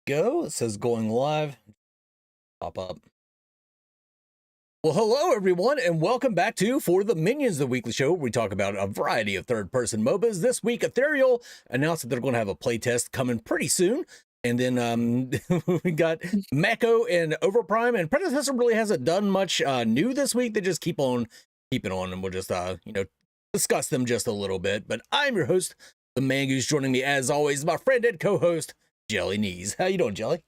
Go. It says going live. Pop up. Well, hello everyone, and welcome back to For the Minions, the weekly show where we talk about a variety of third-person MOBAs. This week, Ethereal announced that they're going to have a playtest coming pretty soon. And then we got Maco and Overprime, and Predecessor really hasn't done much new this week. They just keep on keeping on, and we'll just discuss them just a little bit. But I'm your host, the Mangoose. Joining me as always, my friend and co-host, Jelly Knees. How you doing, Jelly?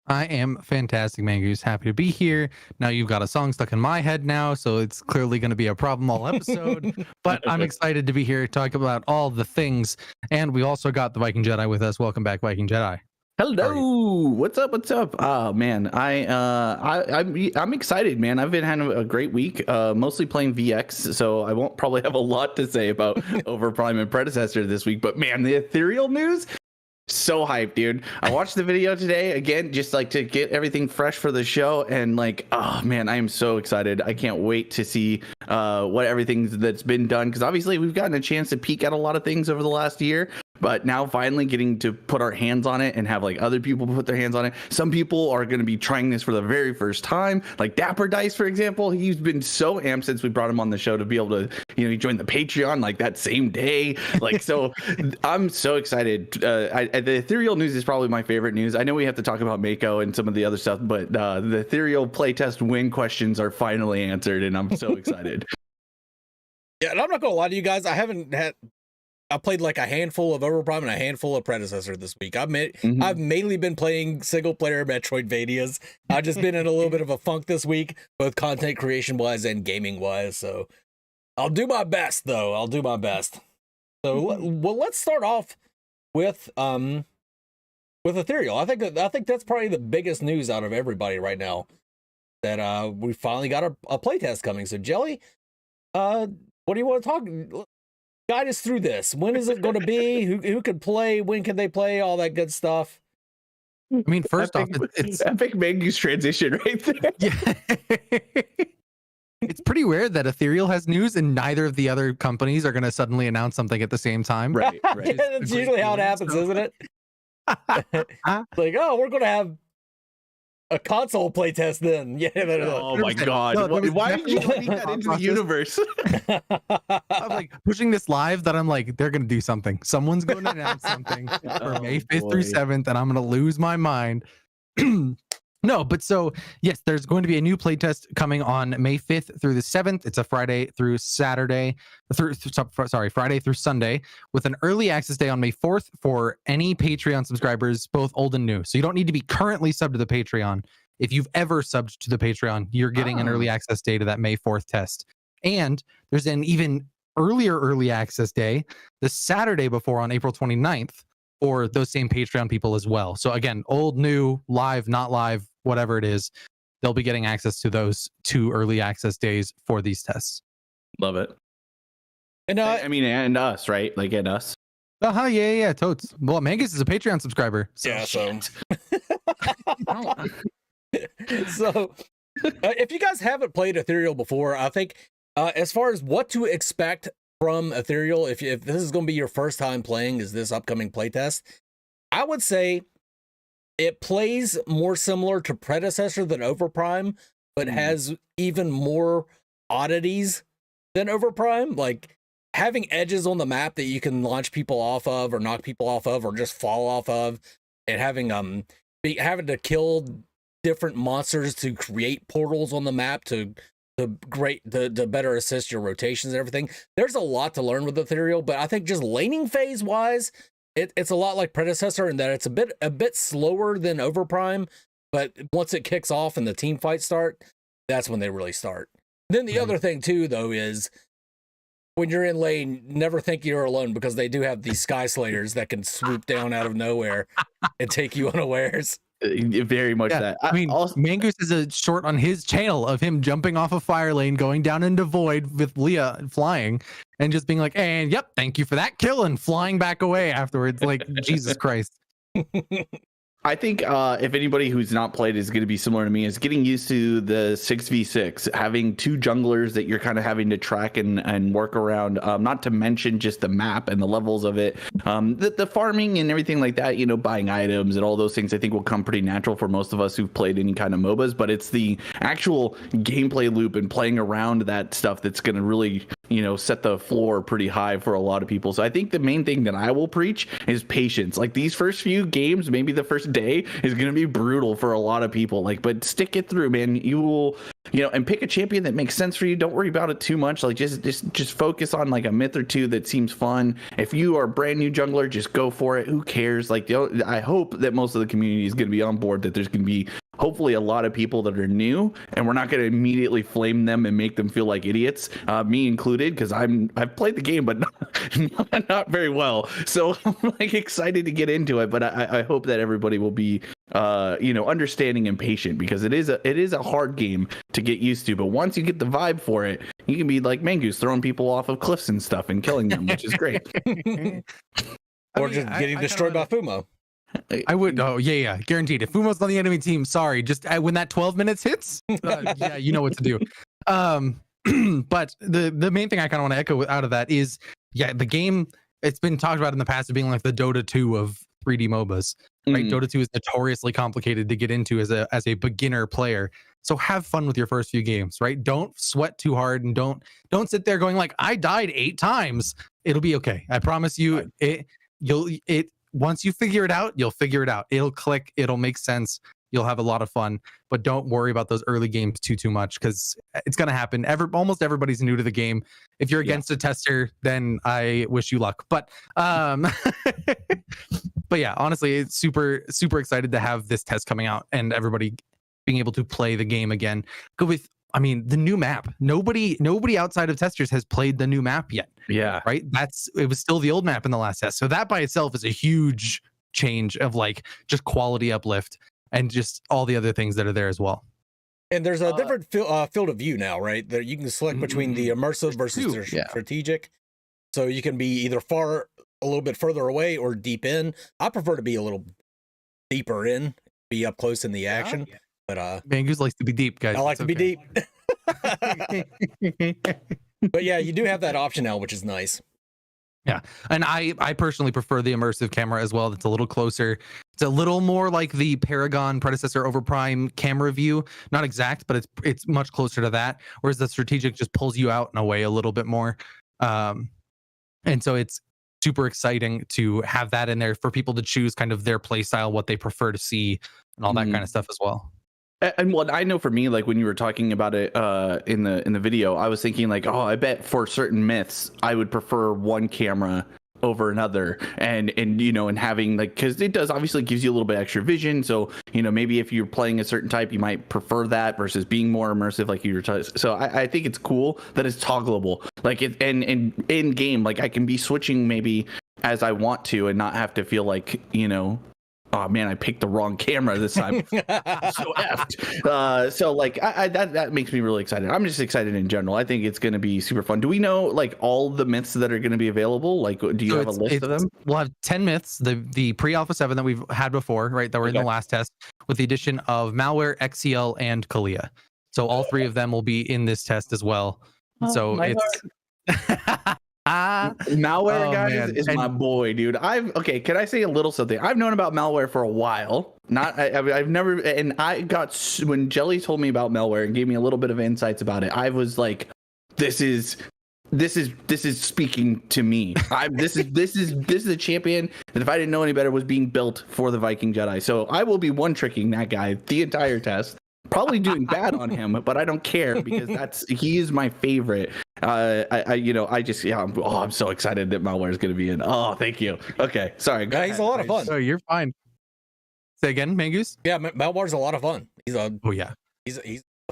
I am fantastic, Mangoose. Happy to be here. Now you've got a song stuck in my head now, so it's clearly going to be a problem all episode. But I'm excited to be here to talk about all the things. And we also got the Viking Jedi with us. Welcome back, Viking Jedi. Hello, what's up? What's up? Oh man, I'm excited, man. I've been having a great week, mostly playing VX, so I won't probably have a lot to say about Overprime and Predecessor this week. But man, the Ethereal news. So hyped, dude. I watched the video today again, just like to get everything fresh for the show, and like, oh man, I am so excited. I can't wait to see what everything that's been done, because obviously we've gotten a chance to peek at a lot of things over the last year, but now finally getting to put our hands on it and have like other people put their hands on it. Some people are going to be trying this for the very first time, like Dapper Dice, for example. He's been so amped since we brought him on the show to be able to, he joined the Patreon like that same day. Like, so I'm so excited. The Ethereal news is probably my favorite news. I know we have to talk about Maco and some of the other stuff, but the Ethereal playtest win questions are finally answered, and I'm so excited. Yeah, and I'm not gonna lie to you guys. I played like a handful of Overprime and a handful of Predecessor this week. I've mainly been playing single player Metroidvanias. I've just been in a little bit of a funk this week, both content creation wise and gaming wise. So I'll do my best, though. I'll do my best. So well, let's start off with Ethereal. I think that's probably the biggest news out of everybody right now, that we finally got a playtest coming. So Jelly, what do you want to talk? Guide us through this. When is it going to be? Who can play? When can they play? All that good stuff. I mean, first off, it's epic Mangoose transition right there. Yeah. It's pretty rare that Ethereal has news and neither of the other companies are going to suddenly announce something at the same time. Right. Yeah, that's usually how it happens, isn't it? Like, oh, we're going to have a console playtest then. Yeah. Oh my God. No, why did you leak that into the universe? I'm like pushing this live that I'm like, they're going to do something. Someone's going to announce something for May 5th through 7th, and I'm going to lose my mind. No, but so yes, there's going to be a new playtest coming on May 5th through the 7th. It's a Friday through Saturday, Friday through Sunday, with an early access day on May 4th for any Patreon subscribers, both old and new. So you don't need to be currently subbed to the Patreon. If you've ever subbed to the Patreon, you're getting an early access day to that May 4th test. And there's an even earlier early access day, the Saturday before on April 29th, for those same Patreon people as well. So again, old, new, live, not live, whatever it is, they'll be getting access to those 2 early access days for these tests. Love it. And I mean, and us, right? Like, and us. Yeah, totes. Well, Mangus is a Patreon subscriber. So yeah, so if you guys haven't played Ethereal before, I think as far as what to expect from Ethereal, if this is going to be your first time playing is this upcoming playtest, I would say it plays more similar to Predecessor than Overprime, but has even more oddities than Overprime, like having edges on the map that you can launch people off of or knock people off of or just fall off of, and having to kill different monsters to create portals on the map to better assist your rotations and everything. There's a lot to learn with Ethereal, but I think just laning phase wise, it's a lot like Predecessor in that it's a bit slower than Overprime, but once it kicks off and the team fights start, that's when they really start. Then the other thing too, though, is when you're in lane, never think you're alone, because they do have these Sky Slayers that can swoop down out of nowhere and take you unawares. Very much that. I mean, Mangoose is a short on his channel of him jumping off a fire lane, going down into void with Leah flying, and just being like, and yep, thank you for that kill, and flying back away afterwards. Like, Jesus Christ. I think if anybody who's not played is going to be similar to me, is getting used to the 6v6, having two junglers that you're kind of having to track and work around, not to mention just the map and the levels of it. The farming and everything like that, buying items and all those things, I think will come pretty natural for most of us who've played any kind of MOBAs, but it's the actual gameplay loop and playing around that stuff that's going to really, set the floor pretty high for a lot of people. So I think the main thing that I will preach is patience. Like these first few games, maybe the first day is going to be brutal for a lot of people, but stick it through, man. You will, and pick a champion that makes sense for you. Don't worry about it too much. Like just focus on like a myth or two that seems fun. If you are a brand new jungler, just go for it. Who cares? Like, I hope that most of the community is going to be on board, that there's going to be hopefully a lot of people that are new, and we're not going to immediately flame them and make them feel like idiots, me included, because I've played the game, but not very well. So I'm like excited to get into it, but I hope that everybody will be understanding and patient, because it is a hard game to get used to. But once you get the vibe for it, you can be like Mangoose, throwing people off of cliffs and stuff and killing them, which is great. Or just getting destroyed by Fumo. I would. Oh yeah, guaranteed. If Fumo's on the enemy team, sorry. Just when that 12 minutes hits, yeah, you know what to do. But the main thing I kind of want to echo out of that is, the game. It's been talked about in the past of being like the Dota 2 of 3D MOBAs. Right, Dota 2 is notoriously complicated to get into as a beginner player. So have fun with your first few games, right? Don't sweat too hard, and don't sit there going like, I died 8 times. It'll be okay. I promise you. Once you figure it out, you'll figure it out. It'll click. It'll make sense. You'll have a lot of fun, but don't worry about those early games too much, because it's going to happen. Almost everybody's new to the game. If you're against a tester, then I wish you luck. But but yeah, honestly, it's super excited to have this test coming out and everybody being able to play the game again. The new map. Nobody outside of testers has played the new map yet. Yeah. Right. It was still the old map in the last test. So that by itself is a huge change of like just quality uplift and just all the other things that are there as well. And there's a different field of view now, right? That you can select between the immersive versus the strategic. So you can be either a little bit further away or deep in. I prefer to be a little deeper in, be up close in the action. Yeah. But Mangoose likes to be deep, guys. I like to be deep. But yeah, you do have that option now, which is nice. Yeah, and I personally prefer the immersive camera as well. That's a little closer. It's a little more like the Paragon Predecessor Overprime camera view. Not exact, but it's much closer to that. Whereas the strategic just pulls you out in a way a little bit more. And so it's super exciting to have that in there for people to choose kind of their play style, what they prefer to see, and all that kind of stuff as well. And what I know for me, like when you were talking about it in the video, I was thinking like, I bet for certain myths I would prefer one camera over another, and having like, because it does obviously gives you a little bit extra vision. So maybe if you're playing a certain type, you might prefer that versus being more immersive, like you were so I think it's cool that it's toggleable, like and in game, like I can be switching maybe as I want to and not have to feel like oh man, I picked the wrong camera this time. So effed. So like that makes me really excited. I'm just excited in general. I think it's going to be super fun. Do we know like all the myths that are going to be available? Like, do you have a list of them? We'll have 10 myths. The pre-alpha 7 that we've had before, right? That were in the last test, with the addition of Malware, XCL, and Kalia. So all 3 of them will be in this test as well. So it's. Malware guys is my boy, dude. Can I say a little something? I've known about malware for a while. I've never, and I got, when Jelly told me about malware and gave me a little bit of insights about it, I was like, this is speaking to me. This is a champion that if I didn't know any better was being built for the Viking Jedi. So I will be one tricking that guy the entire test. Probably doing bad on him, but I don't care, because he is my favorite. I'm so excited that malware is going to be in. Oh, thank you. Okay, sorry. He's a lot of fun. So you're fine. Say again, Mangoose? Yeah, malware's a lot of fun. He's a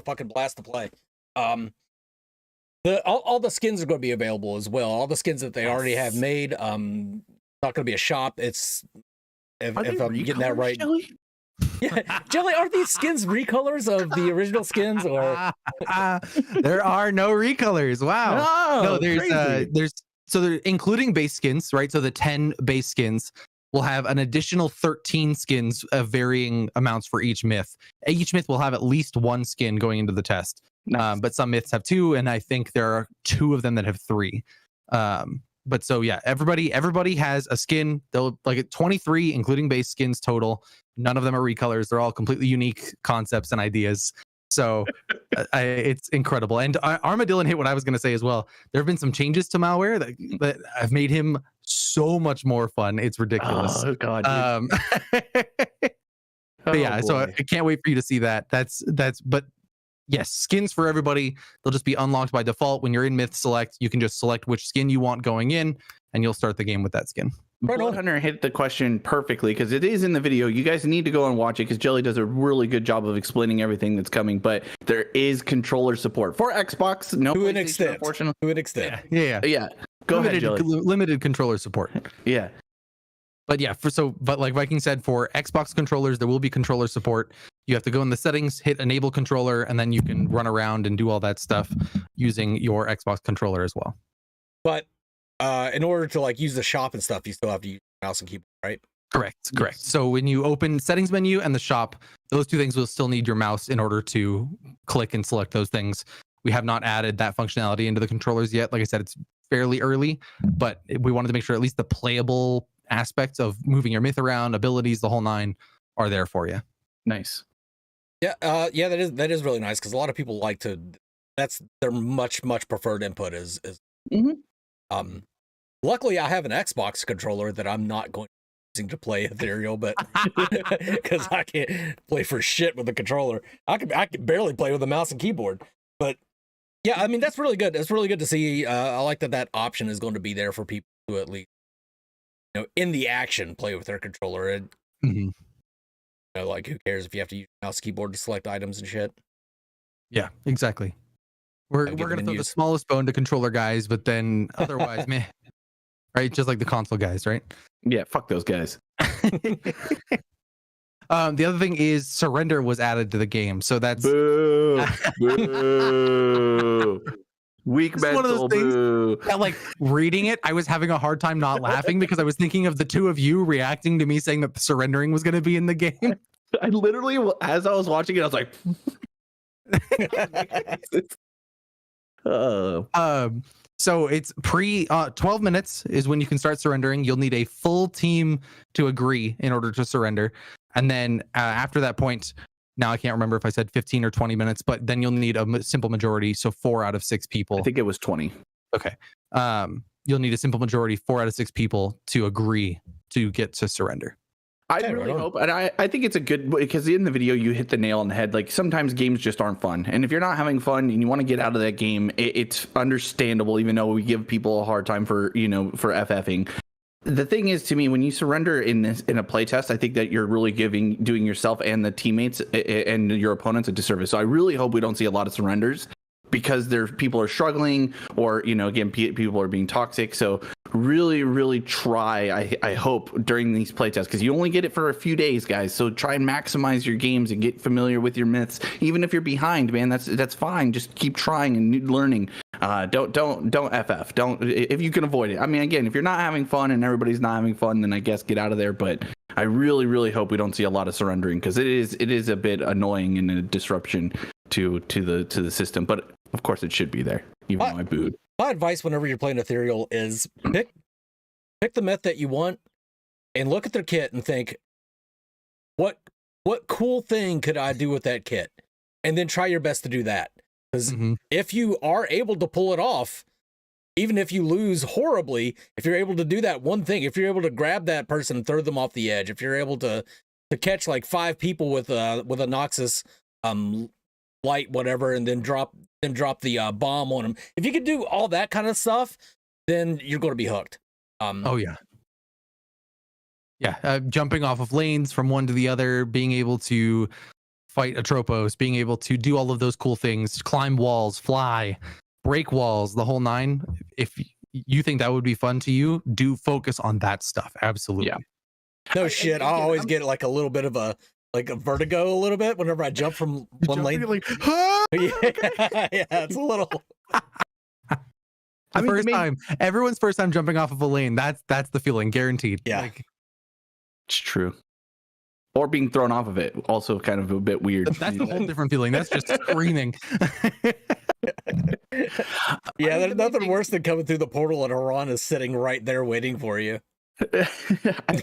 fucking blast to play. All the skins are going to be available as well. All the skins that they already have made. Not going to be a shop. It's if I'm getting that right. Jelly? Yeah, Jelly, are these skins recolors of the original skins, or there are no recolors? Wow. No, there's including base skins, right? So the 10 base skins, will have an additional 13 skins of varying amounts for each myth. Each myth will have at least one skin going into the test. Nice. But some myths have 2, and I think there are 2 of them that have 3. But so yeah, everybody has a skin. They'll like 23, including base skins total. None of them are recolors. They're all completely unique concepts and ideas. So it's incredible. And Armadillo hit what I was going to say as well. There have been some changes to malware that have made him so much more fun. It's ridiculous. Oh God. But yeah, so I can't wait for you to see that. But yes, skins for everybody. They'll just be unlocked by default. When you're in Myth Select, you can just select which skin you want going in, and you'll start the game with that skin. Blood Hunter hit the question perfectly because it is in the video. You guys need to go and watch it because Jelly does a really good job of explaining everything that's coming. But there is controller support for Xbox. No, to an extent. Unfortunately, to an extent. Yeah. Go ahead, Jelly. Limited controller support. Yeah. But yeah, but like Viking said, for Xbox controllers, there will be controller support. You have to go in the settings, hit enable controller, and then you can run around and do all that stuff using your Xbox controller as well. But in order to like use the shop and stuff, you still have to use mouse and keyboard, right? Correct. So when you open settings menu and the shop, those 2 things will still need your mouse in order to click and select those things. We have not added that functionality into the controllers yet. Like I said, it's fairly early, but we wanted to make sure at least the playable aspects of moving your myth around, abilities, the whole 9 are there for you. Nice. Yeah, that is really nice because a lot of people like to. That's their much preferred input is. Luckily, I have an Xbox controller that I'm not going to play Ethereal, but because I can't play for shit with the controller, I can barely play with a mouse and keyboard. But yeah, I mean that's really good. It's really good to see. I like that option is going to be there for people who at least in the action play with their controller. And like who cares if you have to use mouse and keyboard to select items and shit. Yeah, exactly. We're gonna throw the smallest bone to controller guys, but then otherwise, meh. Right, just like the console guys, right? Yeah, fuck those guys. The other thing is surrender was added to the game, so that's boo. Weak mental. One of those things that, like, reading it, I was having a hard time not laughing because I was thinking of the 2 of you reacting to me saying that surrendering was going to be in the game. I literally, as I was watching it, I was like. So it's 12 minutes is when you can start surrendering. You'll need a full team to agree in order to surrender. And then after that point, now I can't remember if I said 15 or 20 minutes, but then you'll need a simple majority. So 4 out of 6 people. I think it was 20. Okay. You'll need a simple majority, 4 out of 6 people to agree to get to surrender. I really hope, and I think it's a good, because in the video you hit the nail on the head. Like sometimes games just aren't fun, and if you're not having fun and you want to get out of that game, it's understandable. Even though we give people a hard time for for FFing. The thing is, to me, when you surrender in a playtest, I think that you're really doing yourself and the teammates and your opponents a disservice. So I really hope we don't see a lot of surrenders because people are struggling, or again, people are being toxic. So really try, I hope, during these playtests, because you only get it for a few days, guys. So try and maximize your games and get familiar with your myths. Even if you're behind, man, that's fine. Just keep trying and learning. Don't FF. Don't, if you can avoid it. I mean, again, if you're not having fun and everybody's not having fun, then I guess get out of there. But I really hope we don't see a lot of surrendering, because it is a bit annoying and a disruption to the system. But of course, it should be there, even though I booed. My advice whenever you're playing Ethereal is pick the myth that you want and look at their kit and think, what cool thing could I do with that kit? And then try your best to do that. Because if you are able to pull it off, even if you lose horribly, if you're able to do that one thing, if you're able to grab that person and throw them off the edge, if you're able to catch like 5 people with a Noxus light, whatever, and then drop the bomb on them. If you could do all that kind of stuff, then you're going to be hooked. Jumping off of lanes from one to the other, being able to fight Atropos, being able to do all of those cool things, climb walls, fly, break walls, the whole 9. If you think that would be fun to you, do focus on that stuff. Absolutely. Yeah. No shit. I always get like a little bit of a vertigo a little bit whenever I jump from one lane. Like, huh? Yeah, it's a little. Everyone's first time jumping off of a lane. That's the feeling, guaranteed. Yeah. Like, It's true. Or being thrown off of it, also kind of a bit weird. That's a whole different feeling. That's just screaming. Yeah, there's nothing worse than coming through the portal and Haran is sitting right there waiting for you. I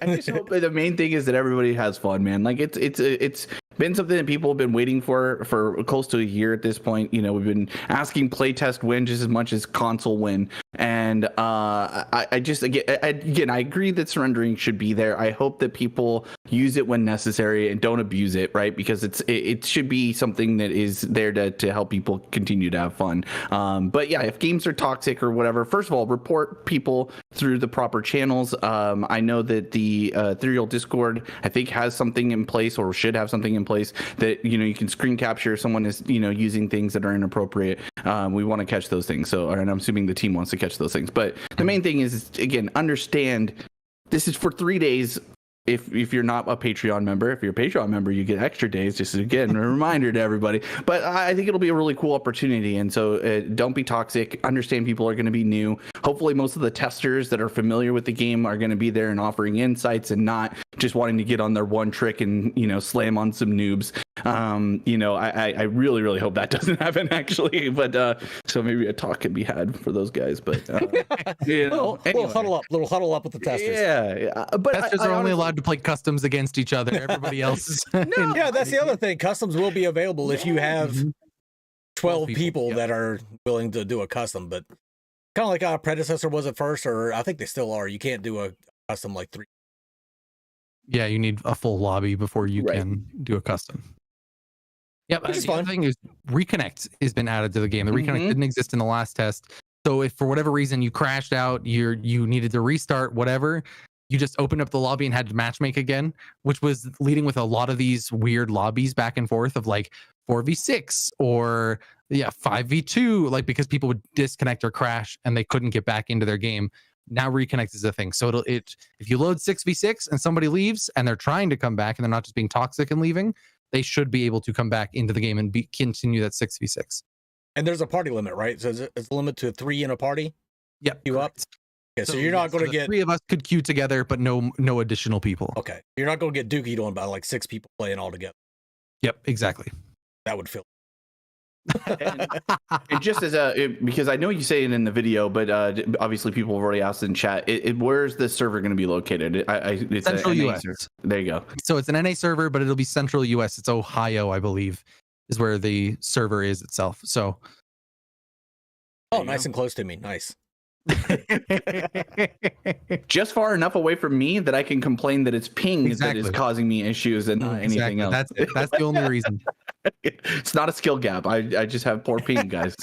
just hope that the main thing is that everybody has fun, man. Like it's been something that people have been waiting for close to a year at this point. You know, we've been asking playtest win just as much as console win, and I just again I agree that surrendering should be there. I hope that people use it when necessary and don't abuse it, right? Because it should be something that is there to help people continue to have fun. But yeah, if games are toxic or whatever, first of all, report people through the proper channels. I know that the Ethereal Discord, I think, has something in place or should have something in place that, you know, you can screen capture someone is, you know, using things that are inappropriate. We want to catch those things. So, and I'm assuming the team wants to catch those things. But the main thing is, again, understand this is for 3 days. If you're not a Patreon member, if you're a Patreon member, you get extra days. Just again, a reminder to everybody. But I think it'll be a really cool opportunity. And so don't be toxic. Understand people are going to be new. Hopefully, most of the testers that are familiar with the game are going to be there and offering insights and not just wanting to get on their one trick and, you know, slam on some noobs. You know, I really, really hope that doesn't happen, actually. But so maybe a talk can be had for those guys. But you know, little huddle up with the testers. Yeah. But testers are only allowed to play customs against each other. Everybody else is Yeah, that's the other thing. Customs will be available if you have 12 people that are willing to do a custom. But kind of like Predecessor was at first, or I think they still are. You can't do a custom like 3. Yeah, you need a full lobby before you can do a custom. Yeah, but the other thing is Reconnect has been added to the game. The Reconnect didn't exist in the last test. So if for whatever reason you crashed out, you needed to restart, whatever, you just opened up the lobby and had to matchmake again, which was leading with a lot of these weird lobbies back and forth of like 4v6 or 5v2, like because people would disconnect or crash and they couldn't get back into their game. Now Reconnect is a thing. So if you load 6v6 and somebody leaves and they're trying to come back and they're not just being toxic and leaving, they should be able to come back into the game and continue that 6v6. And there's a party limit, right? So it's a limit to 3 in a party? Yep. You up? Okay, so you're not going to get 3 of us could queue together, but no additional people. Okay, you're not going to get dookied on by like 6 people playing all together. Yep, exactly. That would feel. and just as because I know you say it in the video, but obviously people have already asked in chat. Where's the server going to be located? It's Central US. There you go. So it's an NA server, but it'll be Central US. It's Ohio, I believe, is where the server is itself. So. Oh, nice and close to me. Nice. Just far enough away from me that I can complain that it's ping that is causing me issues and not anything else. That's the only reason. It's not a skill gap. I just have poor ping, guys.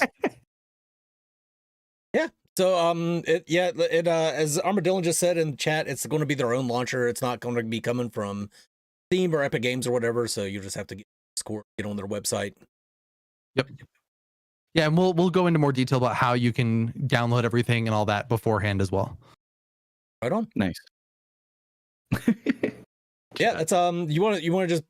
Yeah. So as Armadillo just said in chat, it's going to be their own launcher. It's not going to be coming from Steam or Epic Games or whatever. So you just have to get on their website. Yep. Yeah, and we'll go into more detail about how you can download everything and all that beforehand as well. Right on. Nice. Yeah, that's you want to just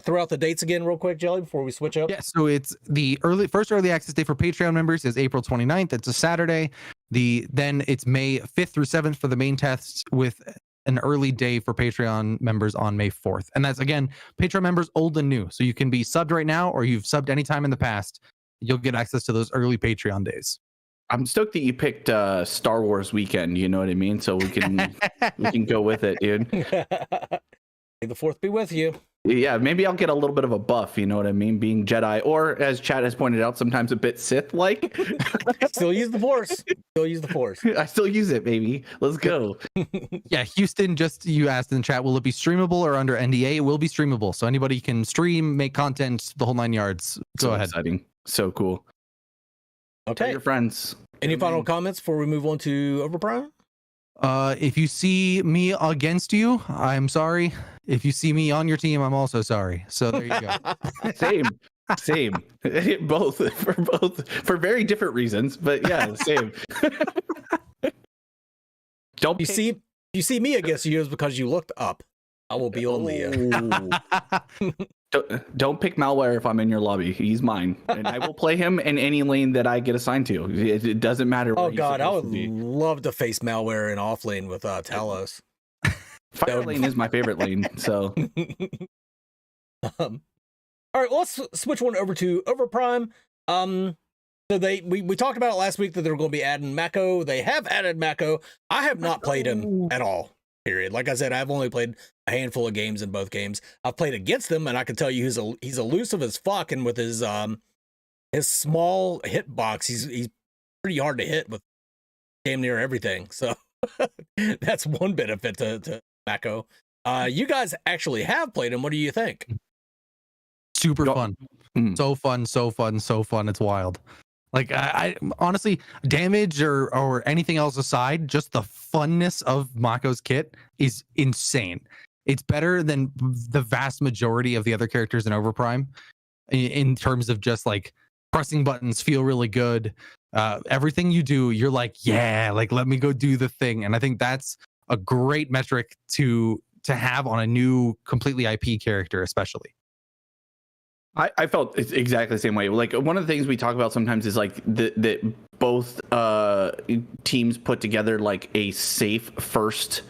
throw out the dates again real quick, Jelly, before we switch up? Yeah, so it's the first early access day for Patreon members is April 29th. It's a Saturday. Then it's May 5th through 7th for the main tests, with an early day for Patreon members on May 4th. And that's, again, Patreon members old and new. So you can be subbed right now, or you've subbed anytime in the past. You'll get access to those early Patreon days. I'm stoked that you picked Star Wars weekend. You know what I mean? So we can go with it, dude. May the 4th be with you. Yeah, maybe I'll get a little bit of a buff. You know what I mean? Being Jedi, or as Chad has pointed out, sometimes a bit Sith-like. Still use the Force. I still use it, baby. Let's go. Yeah, Houston, you asked in the chat, will it be streamable or under NDA? It will be streamable. So anybody can stream, make content, the whole 9 yards. Go ahead. Exciting. So cool. Okay. Tell your friends. Any final comments before we move on to Overprime? If you see me against you, I'm sorry. If you see me on your team, I'm also sorry. So there you go. Same. both for very different reasons, but yeah, same. Don't you see me against you is because you looked up. I will be on the. Don't pick malware if I'm in your lobby. He's mine, and I will play him in any lane that I get assigned to. It doesn't matter. Oh God, I would love to face malware in off lane with Talos. Fire lane is my favorite lane. So, all right, well, let's switch one over to Overprime. So we talked about it last week that they were going to be adding Maco. They have added Maco. I have not played him at all. Period. Like I said, I've only played a handful of games in both games. I've played against him, and I can tell you he's elusive as fuck, and with his small hitbox, he's pretty hard to hit with damn near everything. So that's one benefit to Maco. You guys actually have played him. What do you think? Super fun. So fun. It's wild. Like I honestly, damage or anything else aside, just the funness of Mako's kit is insane. It's better than the vast majority of the other characters in Overprime in terms of just like pressing buttons feel really good. Everything you do, you're like, yeah, like let me go do the thing. And I think that's a great metric to have on a new completely IP character, especially. I felt it's exactly the same way. Like one of the things we talk about sometimes is like that both teams put together like a safe first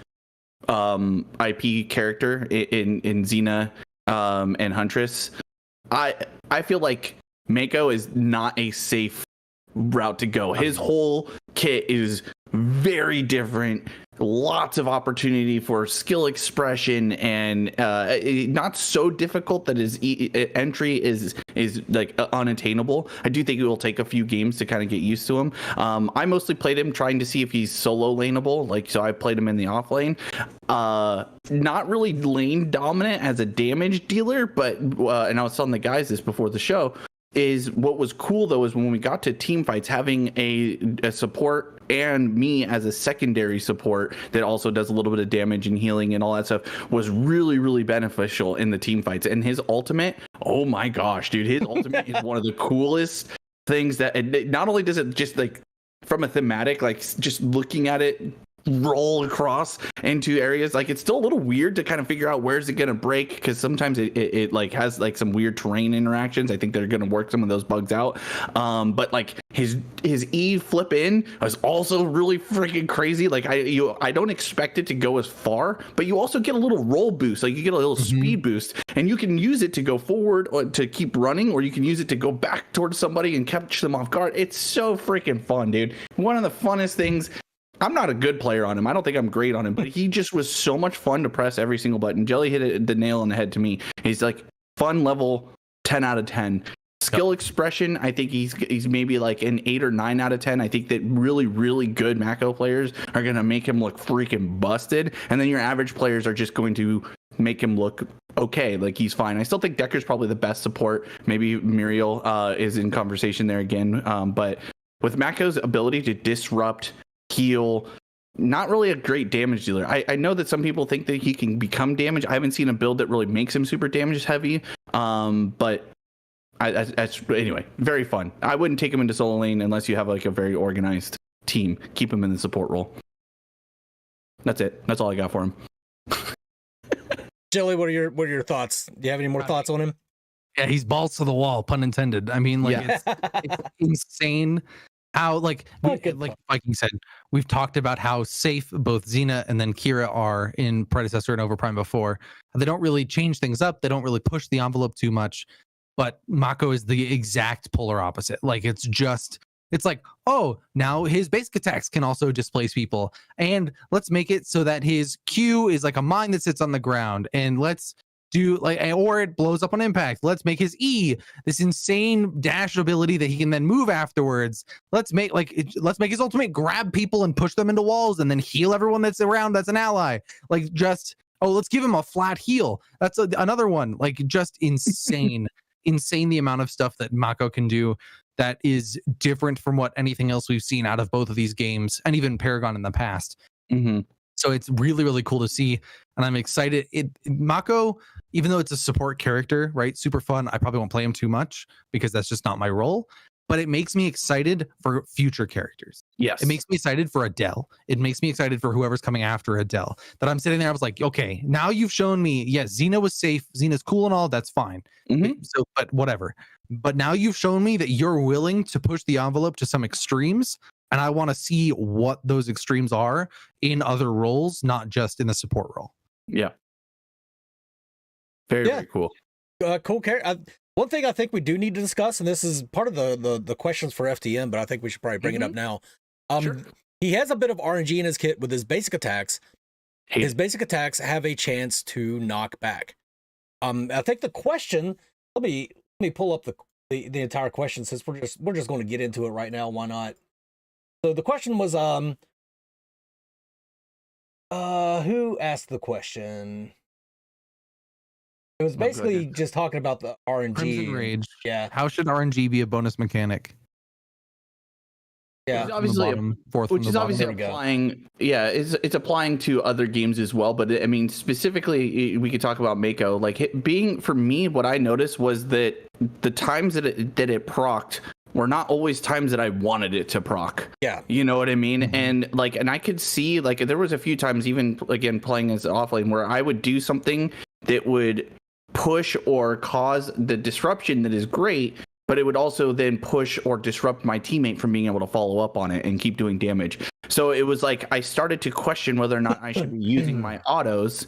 IP character in Xena and Huntress. I feel like Mako is not a safe route to go. His whole kit is very different. Lots of opportunity for skill expression, and not so difficult that his entry is like unattainable. I do think it will take a few games to kind of get used to him. I mostly played him trying to see if he's solo laneable, like so I played him in the off lane. Not really lane dominant as a damage dealer, but and I was telling the guys this before the show, is what was cool though is when we got to team fights, having a support and me as a secondary support that also does a little bit of damage and healing and all that stuff was really, really beneficial in the team fights. And his ultimate, oh my gosh, dude, his ultimate is one of the coolest things that, and not only does it just like from a thematic, like just looking at it roll across into areas, like it's still a little weird to kind of figure out where's it going to break, because sometimes it like has like some weird terrain interactions. I think they're going to work some of those bugs out, but like his E flip in is also really freaking crazy. Like I don't expect it to go as far, but you also get a little roll boost, like you get a little speed boost, and you can use it to go forward or to keep running, or you can use it to go back towards somebody and catch them off guard. It's so freaking fun, dude. One of the funnest things. I'm not a good player on him. I don't think I'm great on him, but he just was so much fun to press every single button. Jelly hit the nail on the head to me. He's like fun level 10 out of 10. Skill expression, I think he's maybe like an 8 or 9 out of 10. I think that really, really good Maco players are going to make him look freaking busted. And then your average players are just going to make him look okay, like he's fine. I still think Decker's probably the best support. Maybe Muriel is in conversation there again. But with Maco's ability to disrupt, heal, not really a great damage dealer. I know that some people think that he can become damage. I haven't seen a build that really makes him super damage heavy. But anyway, very fun. I wouldn't take him into solo lane unless you have like a very organized team. Keep him in the support role. That's it. That's all I got for him. Jelly, what are your thoughts? Do you have any more thoughts on him? Yeah, he's balls to the wall, pun intended. I mean, like it's insane. How like Viking said, we've talked about how safe both Xena and then Kira are in Predecessor and Overprime before. They don't really change things up. They don't really push the envelope too much. But Maco is the exact polar opposite. Like it's like, oh, now his basic attacks can also displace people. And let's make it so that his Q is like a mine that sits on the ground. And let's do like, or it blows up on impact. Let's make his E this insane dash ability that he can then move afterwards. Let's make his ultimate grab people and push them into walls and then heal everyone that's around that's an ally. Like just, let's give him a flat heal. That's another one. Like just insane, insane the amount of stuff that Maco can do that is different from what anything else we've seen out of both of these games and even Paragon in the past. Mm-hmm. So it's really, really cool to see. And I'm excited. Mako, even though it's a support character, right? Super fun. I probably won't play him too much because that's just not my role. But it makes me excited for future characters. Yes. It makes me excited for Adele. It makes me excited for whoever's coming after Adele. That I'm sitting there, I was like, okay, now you've shown me, yes, Xena was safe. Xena's cool and all, that's fine. Mm-hmm. But whatever. But now you've shown me that you're willing to push the envelope to some extremes. And I want to see what those extremes are in other roles, not just in the support role. Yeah. Very, very cool. Cool character. One thing I think we do need to discuss, and this is part of the questions for FTM, but I think we should probably bring it up now. Sure. He has a bit of RNG in his kit with his basic attacks. His basic attacks have a chance to knock back. I think the question. Let me pull up the entire question, since we're just going to get into it right now. Why not? So the question was who asked the question? It was basically just talking about the RNG. Crimson Rage. Yeah. How should RNG be a bonus mechanic? Yeah, obviously, which is obviously applying. Yeah, it's applying to other games as well. But I mean, specifically, we could talk about Maco. Like being for me, what I noticed was that the times that it procced were not always times that I wanted it to proc. Yeah, you know what I mean. And I could see like there was a few times, even again playing as offlane, where I would do something that would push or cause the disruption that is great, but it would also then push or disrupt my teammate from being able to follow up on it and keep doing damage. So it was like I started to question whether or not I should be using my autos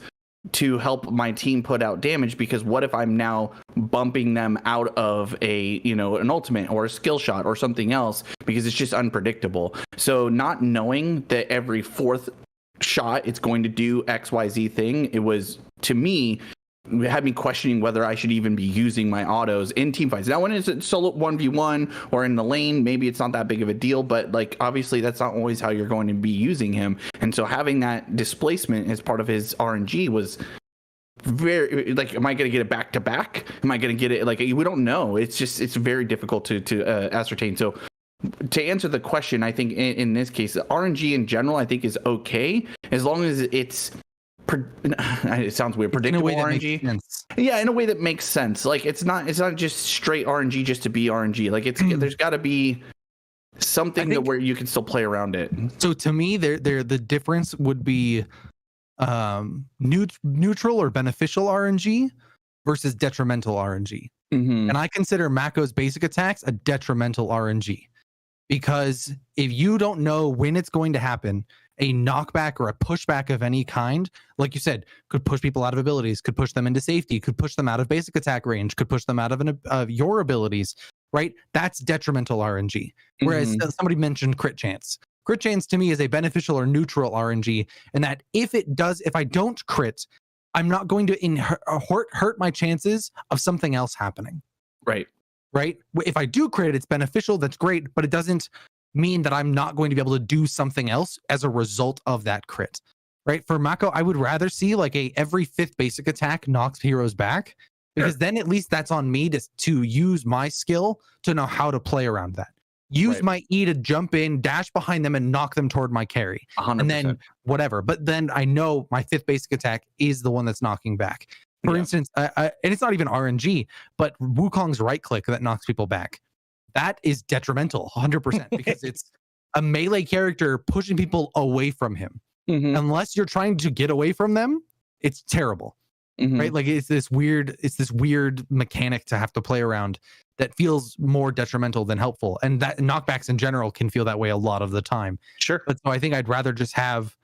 to help my team put out damage, because what if I'm now bumping them out of an ultimate or a skill shot or something else, because it's just unpredictable. So not knowing that every fourth shot it's going to do XYZ thing, it was, to me, had me questioning whether I should even be using my autos in team fights. Now, when it's solo 1v1 or in the lane, maybe it's not that big of a deal, but like obviously that's not always how you're going to be using him. And so having that displacement as part of his RNG was very like, am I going to get it back to back? Am I going to get it? Like, we don't know. It's very difficult to ascertain. So to answer the question, I think in this case, RNG in general, I think is okay as long as it's it sounds weird. Predictable RNG. Yeah, in a way that makes sense. Like it's not just straight RNG just to be RNG. Like there's got to be something where you can still play around it. So to me, the difference would be neutral or beneficial RNG versus detrimental RNG. And I consider Maco's basic attacks a detrimental RNG, because if you don't know when it's going to happen, a knockback or a pushback of any kind, like you said, could push people out of abilities, could push them into safety, could push them out of basic attack range, could push them out of your abilities, right? That's detrimental RNG. Whereas somebody mentioned crit chance. Crit chance to me is a beneficial or neutral RNG, and that if I don't crit, I'm not going to hurt my chances of something else happening. Right. If I do crit, it's beneficial, that's great, but it doesn't mean that I'm not going to be able to do something else as a result of that crit, right? For Maco, I would rather see like every fifth basic attack knocks heroes back, because then at least that's on me to use my skill to know how to play around that. Use my E to jump in, dash behind them, and knock them toward my carry. 100%. And then whatever. But then I know my fifth basic attack is the one that's knocking back. For instance, and it's not even RNG, but Wukong's right click that knocks people back. That is detrimental 100%, because it's a melee character pushing people away from him. Unless you're trying to get away from them, it's terrible. Right? Like it's this weird mechanic to have to play around that feels more detrimental than helpful. And that knockbacks in general can feel that way a lot of the time. Sure. But so I think I'd rather just have,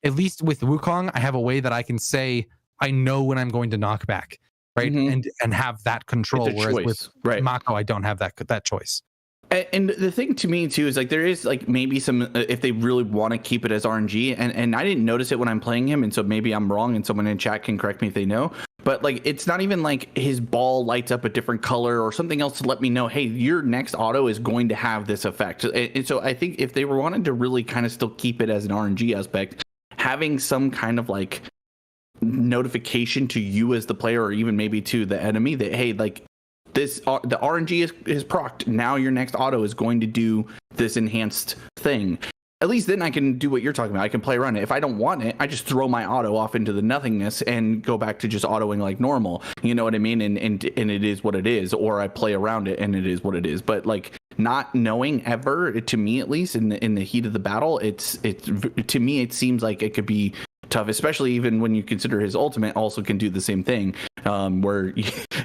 at least with Wukong, I have a way that I can say I know when I'm going to knock back. Right. And have that control. Whereas with Maco, I don't have that choice. And the thing to me too is like there is like maybe some if they really want to keep it as RNG, and I didn't notice it when I'm playing him, and so maybe I'm wrong, and someone in chat can correct me if they know. But like it's not even like his ball lights up a different color or something else to let me know, hey, your next auto is going to have this effect. And so I think if they were wanting to really kind of still keep it as an RNG aspect, having some kind of like notification to you as the player, or even maybe to the enemy, that hey, like this the RNG is procced, now your next auto is going to do this enhanced thing. At least then I can do what you're talking about. I can play around it. If I don't want it, I just throw my auto off into the nothingness and go back to just autoing like normal. You know what I mean? And it is what it is. Or I play around it and it is what it is. But like not knowing ever, to me at least, in the heat of the battle, it's to me it seems like it could be tough, especially even when you consider his ultimate also can do the same thing, where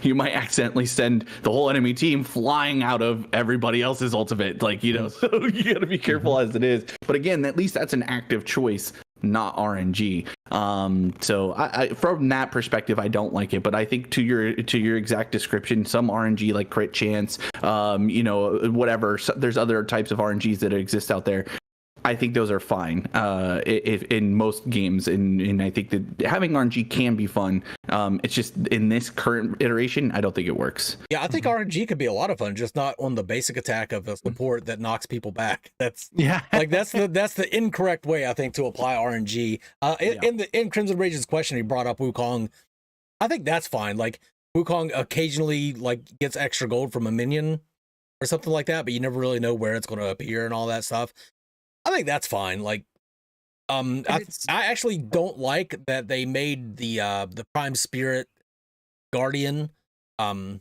you might accidentally send the whole enemy team flying out of everybody else's ultimate, like, you know, so you got to be careful as it is. But again, at least that's an active choice, not RNG. So I from that perspective, I don't like it. But I think to your exact description, some RNG like crit chance, whatever. So there's other types of RNGs that exist out there. I think those are fine if in most games, and I think that having RNG can be fun. It's just in this current iteration, I don't think it works. Yeah, I think RNG could be a lot of fun, just not on the basic attack of a support that knocks people back. That's that's the incorrect way, I think, to apply RNG. In Crimson Rage's question, he brought up Wukong. I think that's fine. Like Wukong occasionally like gets extra gold from a minion or something like that, but you never really know where it's going to appear and all that stuff. I think that's fine. Like, I actually don't like that they made the Prime Spirit Guardian, not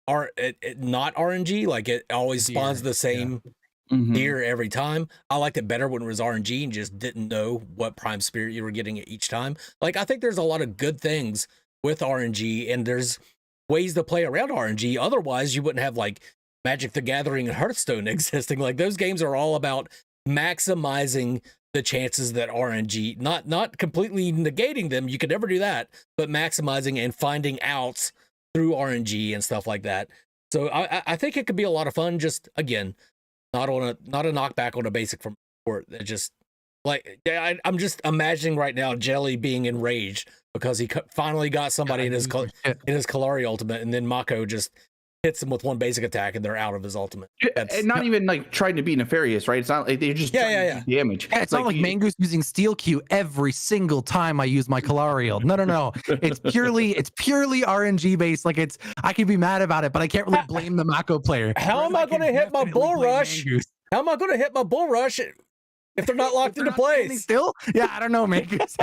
RNG. Like it always spawns the same deer every time. I liked it better when it was RNG and just didn't know what Prime Spirit you were getting at each time. Like, I think there's a lot of good things with RNG, and there's ways to play around RNG. Otherwise, you wouldn't have like Magic the Gathering and Hearthstone existing. Like, those games are all about maximizing the chances that RNG, not completely negating them, you could never do that, but maximizing and finding outs through RNG and stuff like that. So I think it could be a lot of fun. Just again, not a knockback on a basic from sport. That just like I'm just imagining right now Jelly being enraged because he finally got somebody in his Kalari ultimate, and then Maco just hits them with one basic attack and they're out of his ultimate. And not even like trying to be nefarious, right? It's not like they're just trying to do damage. Yeah, it's not like Mangoose using Steel Q every single time I use my Kalariel. No. It's purely RNG based. Like I can be mad about it, but I can't really blame the Mako player. How am I going to hit my bull rush? How am I going to hit my bull rush if they're not locked into place? Still? Yeah, I don't know, Mangoose.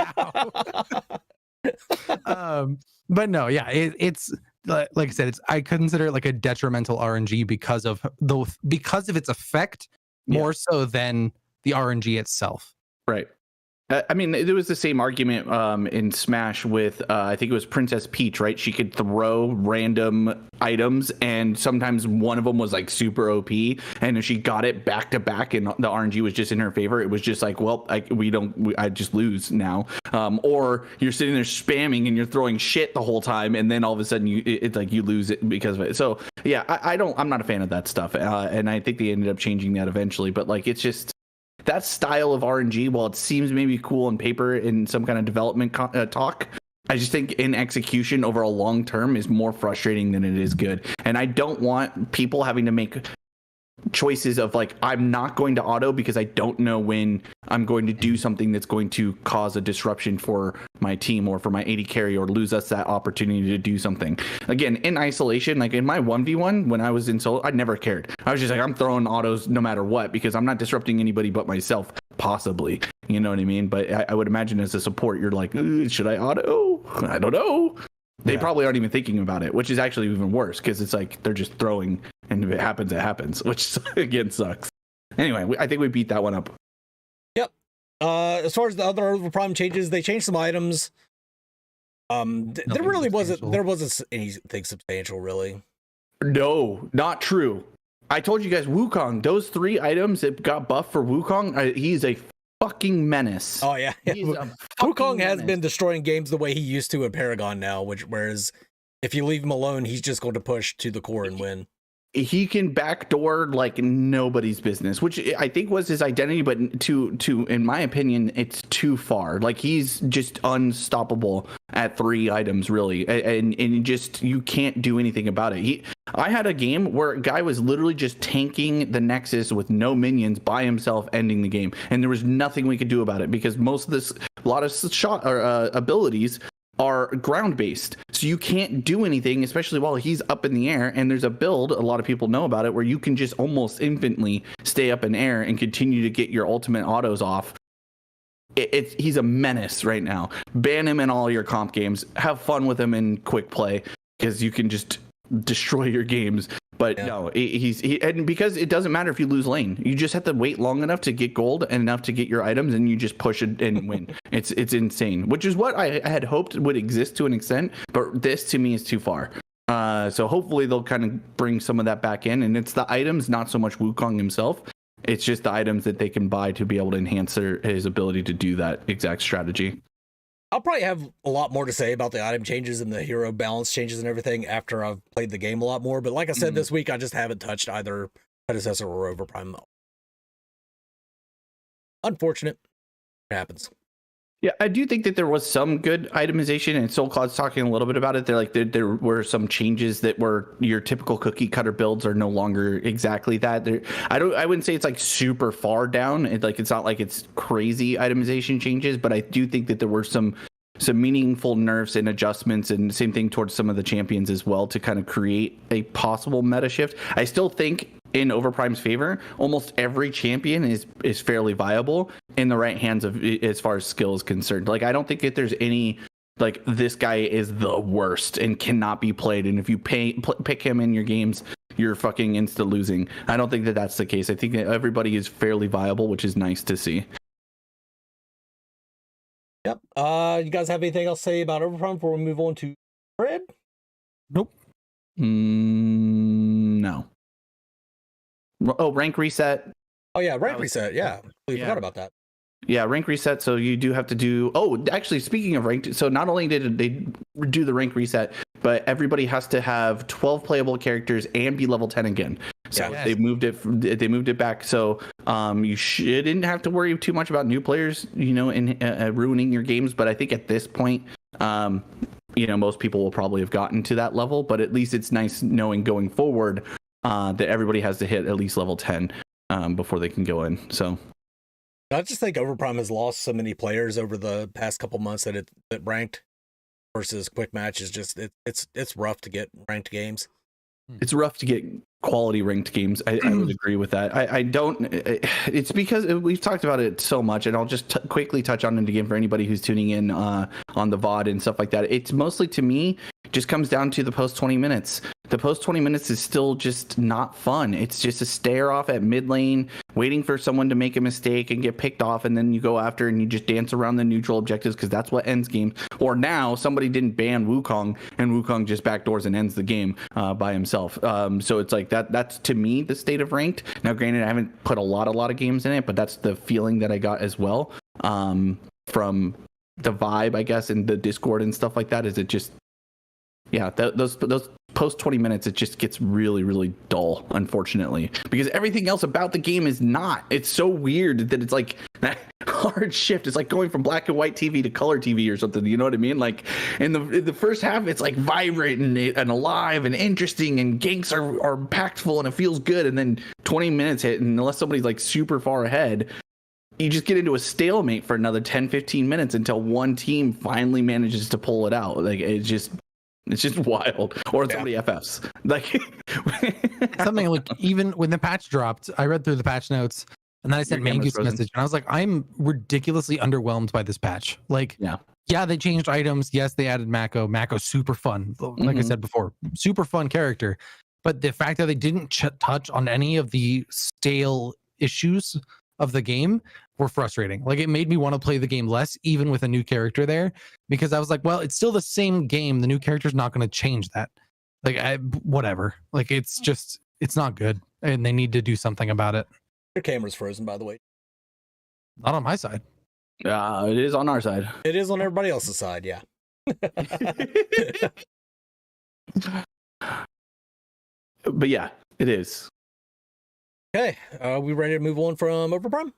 But no, yeah, it's like I said, I consider it like a detrimental RNG because of its effect more so than the RNG itself. Right. I mean, there was the same argument in Smash with, I think it was Princess Peach, right? She could throw random items, and sometimes one of them was like super OP, and if she got it back to back and the RNG was just in her favor, it was just like, well, I just lose now. Or you're sitting there spamming and you're throwing shit the whole time, and then all of a sudden it's like you lose it because of it. So yeah, I'm not a fan of that stuff, and I think they ended up changing that eventually. But like, it's just that style of RNG, while it seems maybe cool on paper in some kind of development talk, I just think in execution over a long term is more frustrating than it is good. And I don't want people having to make choices of like, I'm not going to auto because I don't know when I'm going to do something that's going to cause a disruption for my team or for my AD carry or lose us that opportunity to do something. Again, in isolation, like in my 1v1 when I was in solo, I never cared. I was just like, I'm throwing autos no matter what because I'm not disrupting anybody but myself, possibly. You know what I mean? But I would imagine as a support, you're like, should I auto? I don't know. They probably aren't even thinking about it, which is actually even worse because it's like they're just throwing, and if it happens, which again sucks. Anyway, I think we beat that one up. Yep. As far as the other Overprime changes, they changed some items. There wasn't anything substantial, really. No, not true. I told you guys, Wukong, those 3 items that got buffed for Wukong, he's a fucking menace. Oh yeah, Wukong has been destroying games the way he used to at Paragon now, whereas if you leave him alone, he's just going to push to the core and win. He can backdoor like nobody's business, which I think was his identity, but to in my opinion, it's too far. Like he's just unstoppable at 3 items, really, and just you can't do anything about it. I had a game where a guy was literally just tanking the Nexus with no minions by himself, ending the game, and there was nothing we could do about it because a lot of shot or abilities are ground based, so you can't do anything, especially while he's up in the air. And there's a build, a lot of people know about it, where you can just almost infinitely stay up in air and continue to get your ultimate autos off. He's a menace right now. Ban him in all your comp games. Have fun with him in quick play because you can just destroy your games. But no, and because it doesn't matter if you lose lane, you just have to wait long enough to get gold and enough to get your items, and you just push it and win. It's insane, which is what I had hoped would exist to an extent, but this to me is too far. So hopefully they'll kind of bring some of that back in, and it's the items, not so much Wukong himself. It's just the items that they can buy to be able to enhance his ability to do that exact strategy. I'll probably have a lot more to say about the item changes and the hero balance changes and everything after I've played the game a lot more. But like I said, this week I just haven't touched either Predecessor or Overprime. Unfortunate. It happens. Yeah, I do think that there was some good itemization, and SoulXCloud's talking a little bit about it. There were some changes that were your typical cookie cutter builds are no longer exactly that. I wouldn't say it's like super far down. It's not like it's crazy itemization changes, but I do think that there were some meaningful nerfs and adjustments, and same thing towards some of the champions as well to kind of create a possible meta shift. I still think in Overprime's favor, almost every champion is fairly viable in the right hands of as far as skill is concerned. Like, I don't think that there's any like this guy is the worst and cannot be played, and if you pick him in your games, you're fucking insta losing. I don't think that that's the case. I think that everybody is fairly viable, which is nice to see. Yep. You guys have anything else to say about Overprime before we move on to Fred? Nope. No. Oh, rank reset. Oh yeah, rank reset. Yeah, we forgot about that. Yeah, rank reset. So you do have to do. Oh, actually, speaking of ranked, so not only did they do the rank reset, but everybody has to have 12 playable characters and be level 10 again. So they moved it. They moved it back. So you shouldn't have to worry too much about new players, in ruining your games. But I think at this point, most people will probably have gotten to that level. But at least it's nice knowing going forward that everybody has to hit at least level 10 before they can go in. So I just think Overprime has lost so many players over the past couple months that it ranked versus quick match is just it's rough to get ranked games. It's rough to get quality ranked games. I would agree with that. I don't. It's because we've talked about it so much, and I'll just quickly touch on it again for anybody who's tuning in on the VOD and stuff like that. It's mostly, to me, just comes down to the post 20 minutes. The post 20 minutes is still just not fun. It's just a stare off at mid lane, waiting for someone to make a mistake and get picked off, and then you go after and you just dance around the neutral objectives because that's what ends games. Or now somebody didn't ban Wukong, and Wukong just backdoors and ends the game by himself. So it's like that's to me the state of ranked. Now, granted, I haven't put a lot of games in it, but that's the feeling that I got as well from the vibe, I guess, in the Discord and stuff like that. Is it just those post 20 minutes, it just gets really, really dull, unfortunately, because everything else about the game is not. It's so weird that it's like that hard shift. It's like going from black and white TV to color TV or something. You know what I mean? Like in the first half, it's like vibrant and alive and interesting, and ganks are impactful and it feels good. And then 20 minutes hit, and unless somebody's like super far ahead, you just get into a stalemate for another 10-15 minutes until one team finally manages to pull it out. Like it's just wild. Or somebody FFs. Like something like, even when the patch dropped, I read through the patch notes, and then I sent Mango's message, and I was like, I'm ridiculously underwhelmed by this patch. Like, yeah, they changed items. Yes, they added Maco. Maco's super fun. Like I said before, super fun character. But the fact that they didn't touch on any of the stale issues of the game were frustrating. Like, it made me want to play the game less, even with a new character there, because I was like, well, it's still the same game. The new character's not going to change that. Like, whatever. Like, it's not good, and they need to do something about it. Your camera's frozen, by the way. Not on my side. It is on our side. It is on everybody else's side, yeah. But yeah, it is. Okay, we ready to move on from Overprime?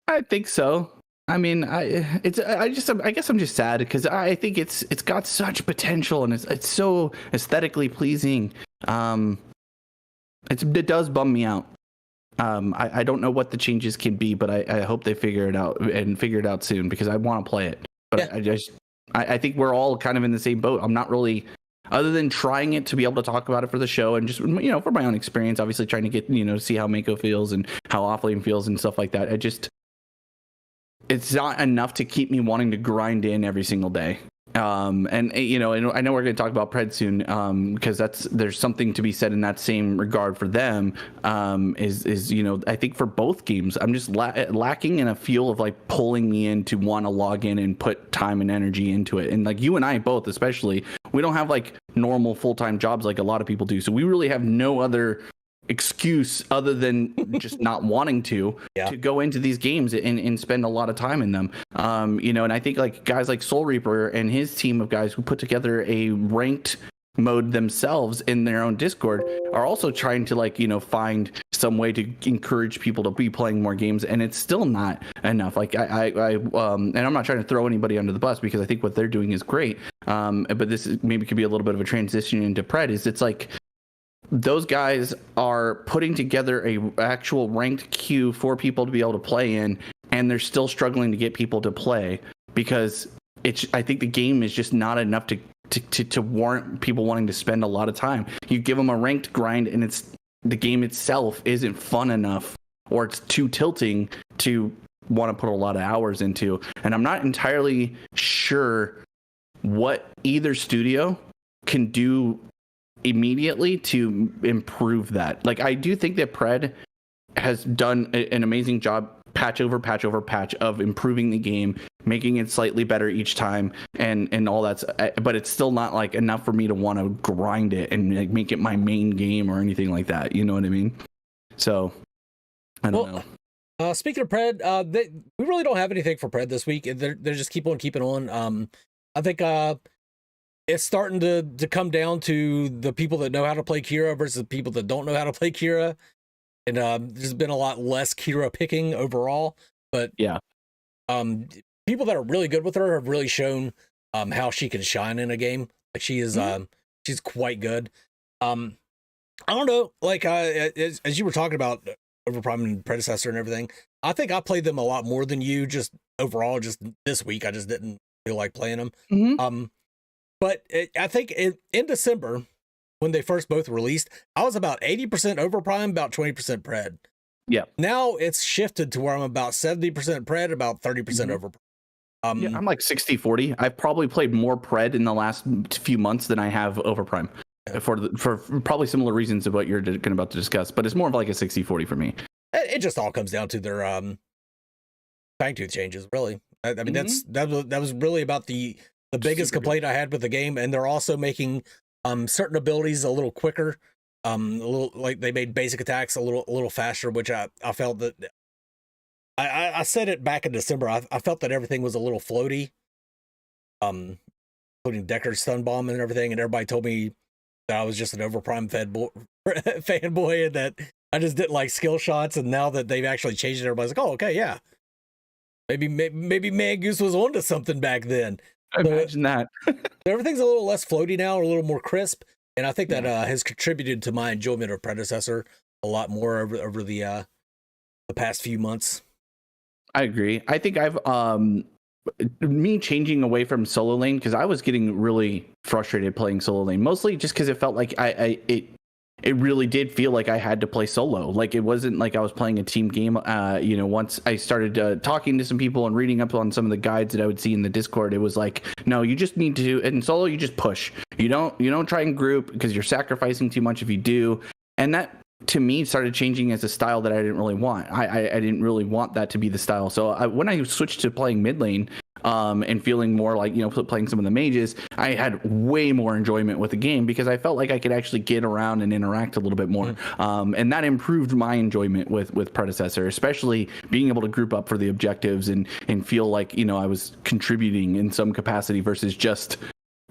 I think so. I mean, I guess I'm just sad because I think it's got such potential, and it's so aesthetically pleasing. It does bum me out. I don't know what the changes can be, but I hope they figure it out soon, because I want to play it. But I think we're all kind of in the same boat. I'm not really, other than trying it to be able to talk about it for the show, and just, for my own experience, obviously trying to get, see how Maco feels and how Offlane feels and stuff like that. It's not enough to keep me wanting to grind in every single day. And I know we're going to talk about Pred soon, because there's something to be said in that same regard for them. I think for both games, I'm just lacking in a feel of like pulling me in to want to log in and put time and energy into it. And like you and I both, especially, we don't have like normal full-time jobs like a lot of people do, so we really have no other excuse other than just not wanting to go into these games and spend a lot of time in them. You know, and I think like guys like Soul Reaper and his team of guys who put together a ranked mode themselves in their own Discord are also trying to, like, you know, find some way to encourage people to be playing more games, and it's still not enough. Like I and I'm not trying to throw anybody under the bus, because I think what they're doing is great. But this maybe could be a little bit of a transition into Pred. It's like those guys are putting together a actual ranked queue for people to be able to play in, and they're still struggling to get people to play because I think the game is just not enough to warrant people wanting to spend a lot of time. You give them a ranked grind, and the game itself isn't fun enough, or it's too tilting to want to put a lot of hours into. And I'm not entirely sure what either studio can do immediately to improve that. Like, I do think that Pred has done an amazing job, patch over patch over patch, of improving the game, making it slightly better each time, and all that's, but it's still not like enough for me to want to grind it and like make it my main game or anything like that. You know what I mean? So I don't know. Speaking of Pred, we really don't have anything for Pred this week. They're just keeping on. I think it's starting to come down to the people that know how to play Kira versus the people that don't know how to play Kira. And there's been a lot less Kira picking overall, but people that are really good with her have really shown how she can shine in a game. Like, she is she's quite good. I don't know, like as you were talking about Overprime and Predecessor and everything, I think I played them a lot more than you, just overall. Just this week I just didn't feel like playing them. But I think in December, when they first both released, I was about 80% Overprime, about 20% Pred. Yeah. Now it's shifted to where I'm about 70% Pred, about 30% Overprime. I'm like 60-40. I've probably played more Pred in the last few months than I have Overprime, for probably similar reasons of what you're about to discuss. But it's more of like a 60-40 for me. It just all comes down to their fangtooth changes, really. I mean, that was really about the biggest complaint I had with the game. And they're also making certain abilities a little quicker. A little, like, they made basic attacks a little faster, which I felt that I said it back in December. I felt that everything was a little floaty, including Decker's stun bomb and everything. And everybody told me that I was just an Overprime fanboy, and that I just didn't like skill shots. And now that they've actually changed it, everybody's like, "Oh, okay, yeah, maybe Mangoose was onto something back then." Imagine that. Everything's a little less floaty now, a little more crisp, and I think that has contributed to my enjoyment of Predecessor a lot more over the past few months. I agree. I think I've me changing away from solo lane, because I was getting really frustrated playing solo lane, mostly just because it felt like it really did feel like I had to play solo. Like, it wasn't like I was playing a team game. You know, once I started talking to some people and reading up on some of the guides that I would see in the Discord, it was like, no, you just need to, in solo, you just push. You don't try and group, because you're sacrificing too much if you do. And that, to me, started changing as a style that I didn't really want. I didn't really want that to be the style. So when I switched to playing mid lane, and feeling more like, you know, playing some of the mages, I had way more enjoyment with the game, because I felt like I could actually get around and interact a little bit more. And that improved my enjoyment with Predecessor, especially being able to group up for the objectives and feel like, you know, I was contributing in some capacity versus just,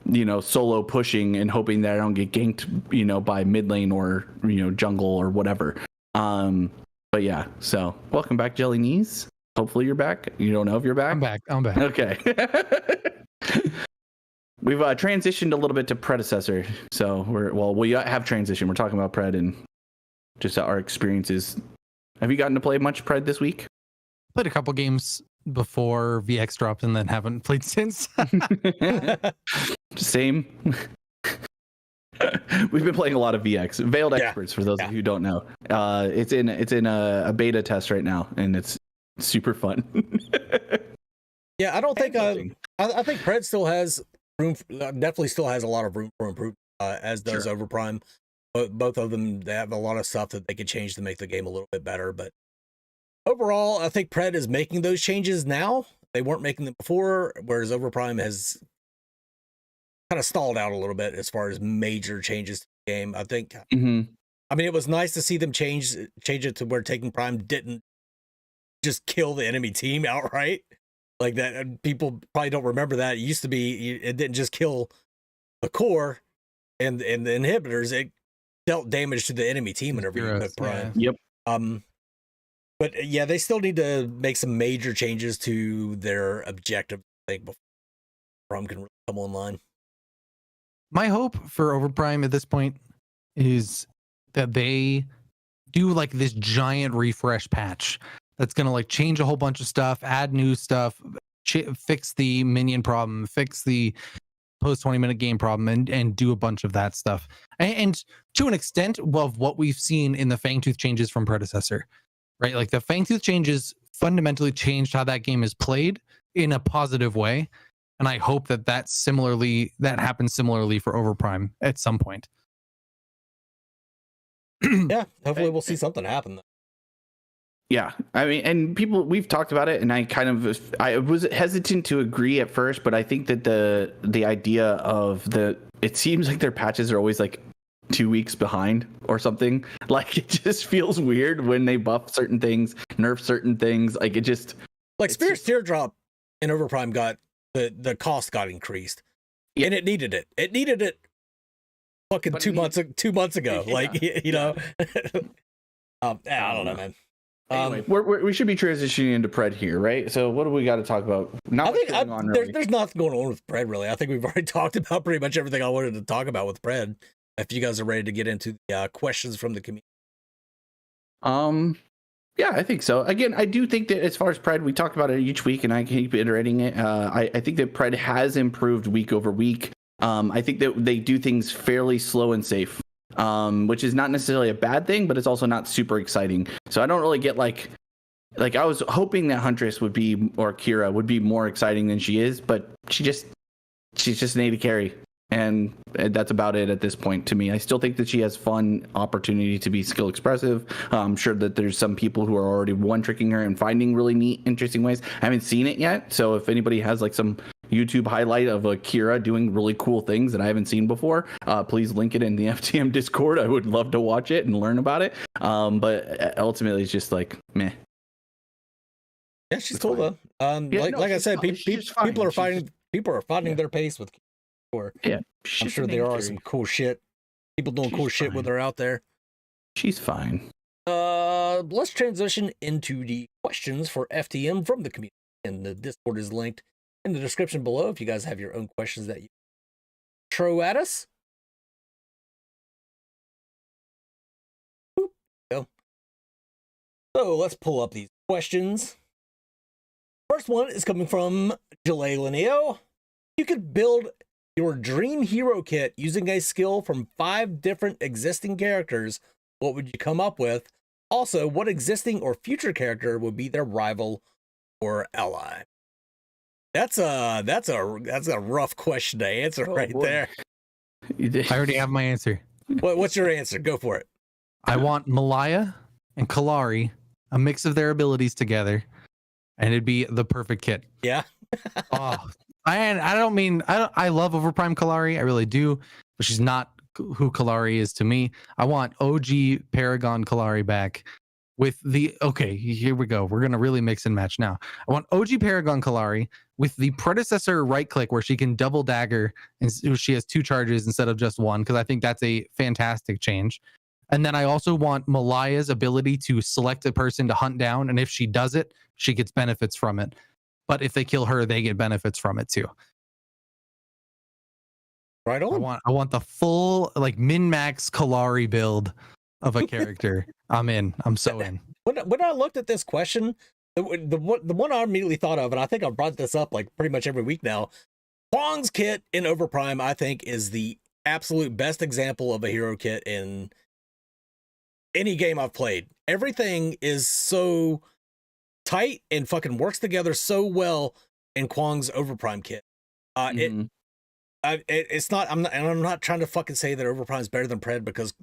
you know, solo pushing and hoping that I don't get ganked, you know, by mid lane or, you know, jungle or whatever. But yeah, so welcome back, Jelly Knees. Hopefully you're back. You don't know if you're back? I'm back. Okay. We've transitioned a little bit to Predecessor. So we have transitioned. We're talking about Pred and just our experiences. Have you gotten to play much Pred this week? Played a couple games before VX dropped and then haven't played since. Same. We've been playing a lot of VX. Veiled Experts, for those of you who don't know. It's in a beta test right now, and it's super fun. Yeah, I don't think I think Pred still has room, definitely still has a lot of room for improvement, as does Overprime. But both of them, they have a lot of stuff that they could change to make the game a little bit better. But overall, I think Pred is making those changes now. They weren't making them before, whereas Overprime has kind of stalled out a little bit as far as major changes to the game. I think I mean, it was nice to see them change it to where taking Prime didn't just kill the enemy team outright. Like that, and people probably don't remember that. It used to be, it didn't just kill the core and the inhibitors, it dealt damage to the enemy team whenever you put Prime. Yep. But yeah, they still need to make some major changes to their objective, I think, before Prime can really come online. My hope for Overprime at this point is that they do like this giant refresh patch that's going to like change a whole bunch of stuff, add new stuff, fix the minion problem, fix the post 20-minute game problem, and do a bunch of that stuff. And to an extent of what we've seen in the Fangtooth changes from Predecessor, right? Like the Fangtooth changes fundamentally changed how that game is played in a positive way. And I hope that that happens similarly for Overprime at some point. Yeah, hopefully we'll see something happen though. Yeah, I mean, and we've talked about it, and I was hesitant to agree at first, but I think that the idea of it seems like their patches are always like 2 weeks behind or something. Like it just feels weird when they buff certain things, nerf certain things. Like it just like Spirit's Teardrop in Overprime got the cost got increased, and it needed it. It needed it. Fucking 2 months ago. Yeah, like you know, I don't know, man. Anyway, we should be transitioning into Pred here, right? So what do we got to talk about? There's nothing going on with Pred, really. I think we've already talked about pretty much everything I wanted to talk about with Pred. If you guys are ready to get into the questions from the community. Yeah, I think so. Again, I do think that as far as Pred, we talk about it each week, and I keep iterating it. I think that Pred has improved week over week. I think that they do things fairly slow and safe. Which is not necessarily a bad thing, but it's also not super exciting. So I don't really get like I was hoping that Huntress or Kira would be more exciting than she is, but she's just an AD carry, and that's about it at this point to me. I still think that she has fun opportunity to be skill expressive. I'm sure that there's some people who are already one-tricking her and finding really neat, interesting ways. I haven't seen it yet, so if anybody has like some YouTube highlight of Kira doing really cool things that I haven't seen before, please link it in the FTM Discord. I would love to watch it and learn about it. But ultimately, it's just like meh. Yeah, she's cool though. Like I said, people are finding their pace with Kira. Yeah, I'm sure there are some cool shit. People doing cool shit with her out there. She's fine. Let's transition into the questions for FTM from the community, and the Discord is linked in the description below if you guys have your own questions that you throw at us. Go. So let's pull up these questions. First one is coming from Jalea. You could build your dream hero kit using a skill from 5 different existing characters. What would you come up with? Also, what existing or future character would be their rival or ally? That's a rough question to answer there. I already have my answer. What's your answer? Go for it. I want Malaya and Kalari, a mix of their abilities together, and it'd be the perfect kit. Yeah. I love Overprime Kalari, I really do, but she's not who Kalari is to me. I want OG Paragon Kalari back with here we go. We're going to really mix and match now. I want OG Paragon Kalari with the Predecessor right click where she can double dagger and she has 2 charges instead of just 1, because I think that's a fantastic change. And then I also want Malaya's ability to select a person to hunt down, and if she does it, she gets benefits from it. But if they kill her, they get benefits from it too. Right on. I want the full like min-max Kalari build of a character. I'm in. I'm so in. When I looked at this question, the one I immediately thought of, and I think I've brought this up like pretty much every week now, Kwong's kit in Overprime, I think, is the absolute best example of a hero kit in any game I've played. Everything is so tight and fucking works together so well in Kwong's Overprime kit. It's not. I'm not trying to fucking say that Overprime is better than Pred because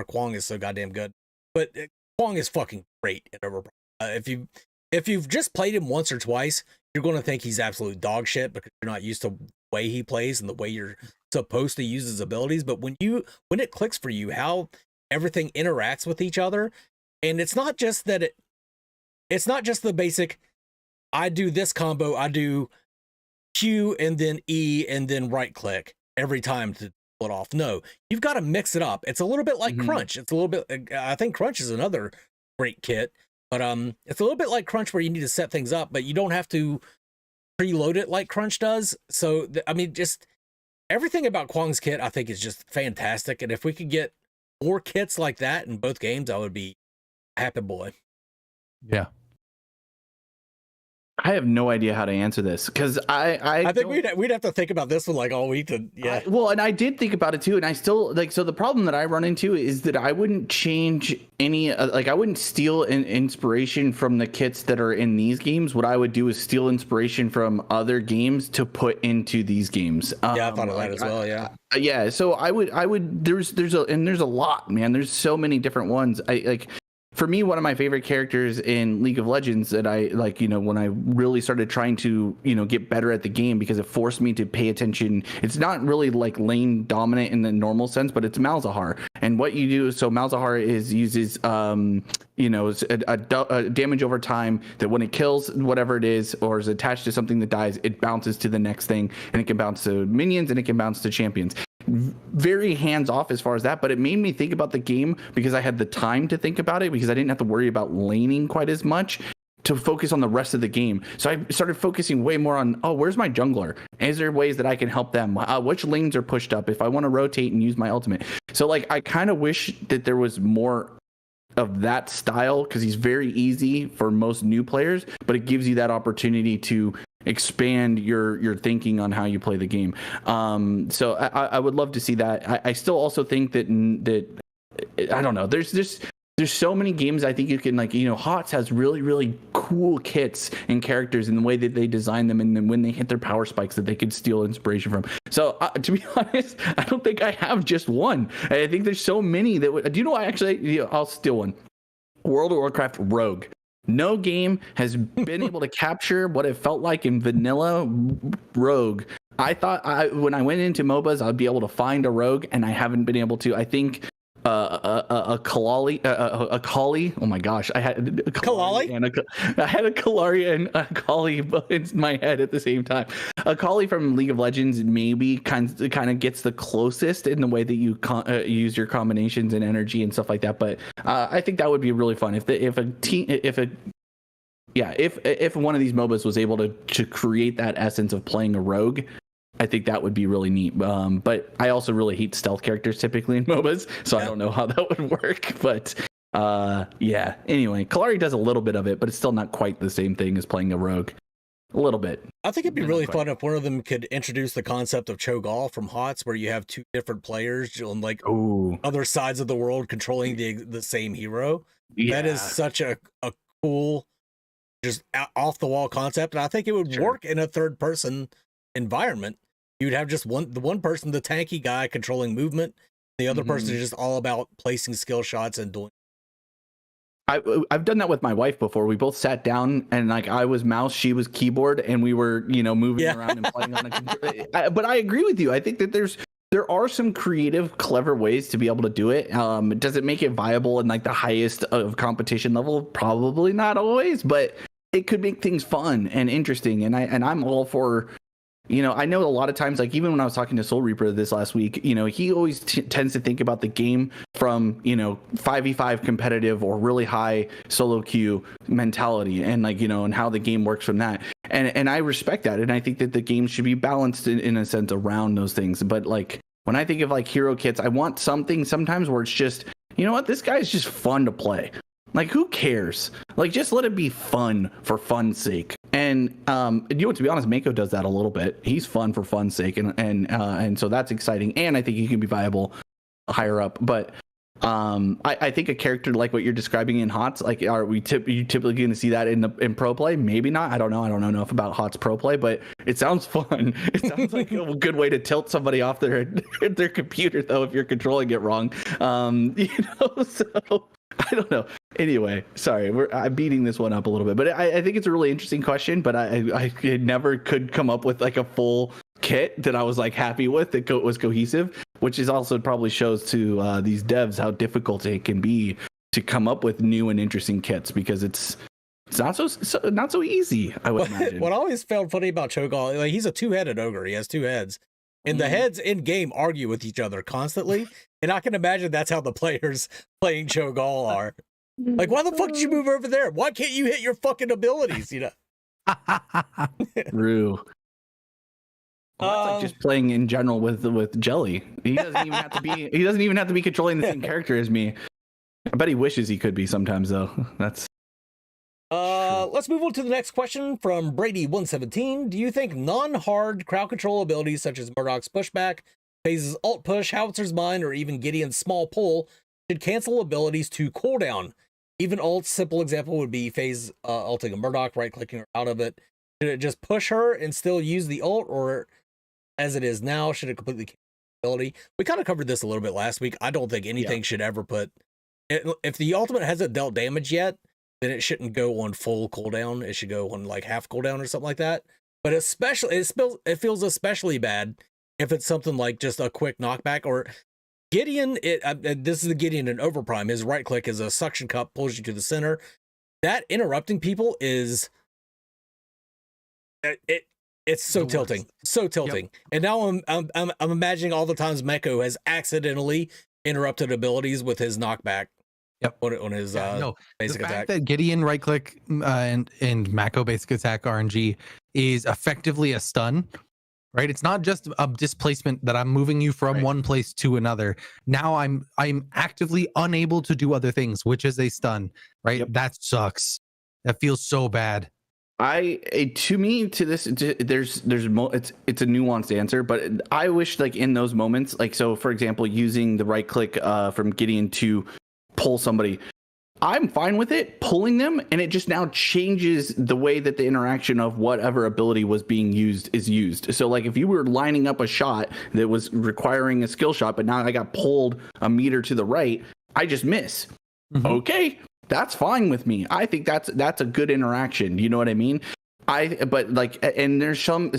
Kwong is so goddamn good, but Kwong is fucking great at Overprime. If you've just played him once or twice, you're going to think he's absolute dog shit because you're not used to the way he plays and the way you're supposed to use his abilities. But when it clicks for you, how everything interacts with each other. And it's not just that it's not just the basic, I do this combo, I do Q and then E and then right click every time to pull it off. No, you've got to mix it up. It's a little bit like Crunch. It's a little bit, I think Crunch is another great kit, but it's a little bit like Crunch where you need to set things up, but you don't have to preload it like Crunch does. So, I mean, just everything about Kwang's kit, I think, is just fantastic. And if we could get more kits like that in both games, I would be a happy boy. Yeah. I have no idea how to answer this because I think we'd have to think about this one like all week to well, and I did think about it too, and I still like, so the problem that I run into is that I wouldn't change any like I wouldn't steal an inspiration from the kits that are in these games. What I would do is steal inspiration from other games to put into these games. Yeah, I thought of that as well. Yeah, so I would there's a lot, man. There's so many different ones. I like. For me, one of my favorite characters in League of Legends that I like, when I really started trying to, get better at the game because it forced me to pay attention. It's not really like lane dominant in the normal sense, but it's Malzahar. And what you do, so Malzahar uses, a damage over time that when it kills whatever it is or is attached to something that dies, it bounces to the next thing, and it can bounce to minions and it can bounce to champions. Very hands off as far as that, but it made me think about the game because I had the time to think about it because I didn't have to worry about laning quite as much to focus on the rest of the game. So I started focusing way more on, where's my jungler? Is there ways that I can help them? Which lanes are pushed up if I want to rotate and use my ultimate? So like, I kind of wish that there was more of that style because he's very easy for most new players, but it gives you that opportunity to expand your thinking on how you play the game. So I would love to see that. I still also think that I don't know. There's so many games I think you can HOTS has really, really cool kits and characters in the way that they design them and then when they hit their power spikes that they could steal inspiration from. So to be honest, I don't think I have just one. I think there's so many that do you know I'll steal one. World of Warcraft Rogue. No game has been able to capture what it felt like in vanilla Rogue. I thought when I went into MOBAs, I'd be able to find a Rogue, and I haven't been able to. I think a Kalali. Oh my gosh, I had a Kalali and I had a Kalari and a Kali in my head at the same time. A Kali from League of Legends maybe kind of gets the closest in the way that you use your combinations and energy and stuff like that. But I think that would be really fun if one of these MOBAs was able to create that essence of playing a rogue. I think that would be really neat. But I also really hate stealth characters typically in MOBAs, so I don't know how that would work. But yeah. Anyway, Kalari does a little bit of it, but it's still not quite the same thing as playing a rogue. A little bit. I think it'd be really fun if one of them could introduce the concept of Cho'Gall from HOTS, where you have two different players on other sides of the world controlling the same hero. Yeah. That is such a cool, just off the wall concept, and I think it would work in a third person environment. You'd have just one person, the tanky guy, controlling movement. The other person is just all about placing skill shots and doing. I've done that with my wife before. We both sat down and I was mouse, she was keyboard, and we were moving around and playing on a computer. But I agree with you. I think that there are some creative, clever ways to be able to do it. Does it make it viable in the highest of competition level? Probably not always, but it could make things fun and interesting. And I'm all for. I know a lot of times, even when I was talking to Soul Reaper this last week, he always tends to think about the game from, 5v5 competitive or really high solo queue mentality and and how the game works from that. And I respect that. And I think that the game should be balanced in a sense around those things. But when I think of hero kits, I want something sometimes where it's just, this guy's just fun to play. Who cares? Just let it be fun for fun's sake. And to be honest, Maco does that a little bit. He's fun for fun's sake, and so that's exciting. And I think he can be viable higher up. But I think a character like what you're describing in HOTS, are you typically going to see that in pro play? Maybe not. I don't know. I don't know enough about HOTS pro play, but it sounds fun. It sounds like a good way to tilt somebody off their computer, though, if you're controlling it wrong. So. I don't know. Anyway, sorry, I'm beating this one up a little bit, but I think it's a really interesting question. But I never could come up with a full kit that I was happy with that was cohesive. which is also probably shows to these devs how difficult it can be to come up with new and interesting kits, because it's not so easy, I would imagine. What I always found funny about Cho'Gall, like, he's a two-headed ogre. He has two heads, and the heads in game argue with each other constantly. And I can imagine that's how the players playing Cho'Gall are. Like, why the fuck did you move over there? Why can't you hit your fucking abilities? You know. True. Well, that's like just playing in general with Jelly. He doesn't even have to be. He doesn't even have to be controlling the same character as me. I bet he wishes he could be sometimes, though. That's. Let's move on to the next question from Brady117. Do you think non-hard crowd control abilities such as Murdoch's pushback, Phase's alt push, Howitzer's mine, or even Gideon's small pull should cancel abilities to cooldown? Even ults, simple example would be Phase ulting a Murdoch, right-clicking her out of it. Should it just push her and still use the ult, or as it is now, should it completely cancel the ability? We kind of covered this a little bit last week. I don't think anything should ever put... If the ultimate hasn't dealt damage yet, then it shouldn't go on full cooldown. It should go on like half cooldown or something like that. But especially, it feels especially bad if it's something like just a quick knockback. Or Gideon, this is the Gideon in Overprime. His right click is a suction cup, pulls you to the center. That interrupting people is it's so tilting, so tilting. Yep. And now I'm imagining all the times Maco has accidentally interrupted abilities with his knockback. Yep. On his basic the attack. fact that Gideon right click and Maco basic attack RNG is effectively a stun, right? It's not just a displacement that I'm moving you from one place to another. Now I'm actively unable to do other things, which is a stun, right? Yep. That sucks. That feels so bad. To me, there's it's a nuanced answer, but I wish, like, in those moments, like, so for example, using the right click from Gideon to pull somebody, I'm fine with it pulling them, and it just now changes the way that the interaction of whatever ability was being used is used. So like if you were lining up a shot that was requiring a skill shot, but now I got pulled a meter to the right, I just miss. Okay, that's fine with me. I think that's a good interaction. You know what I mean? But like, and there's some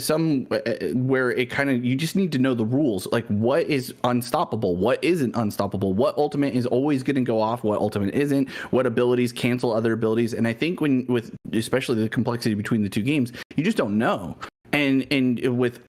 where it kind of, you just need to know the rules. Like, what is unstoppable? What isn't unstoppable? What ultimate is always going to go off? What ultimate isn't? What abilities cancel other abilities? And I think with especially the complexity between the two games, you just don't know. And with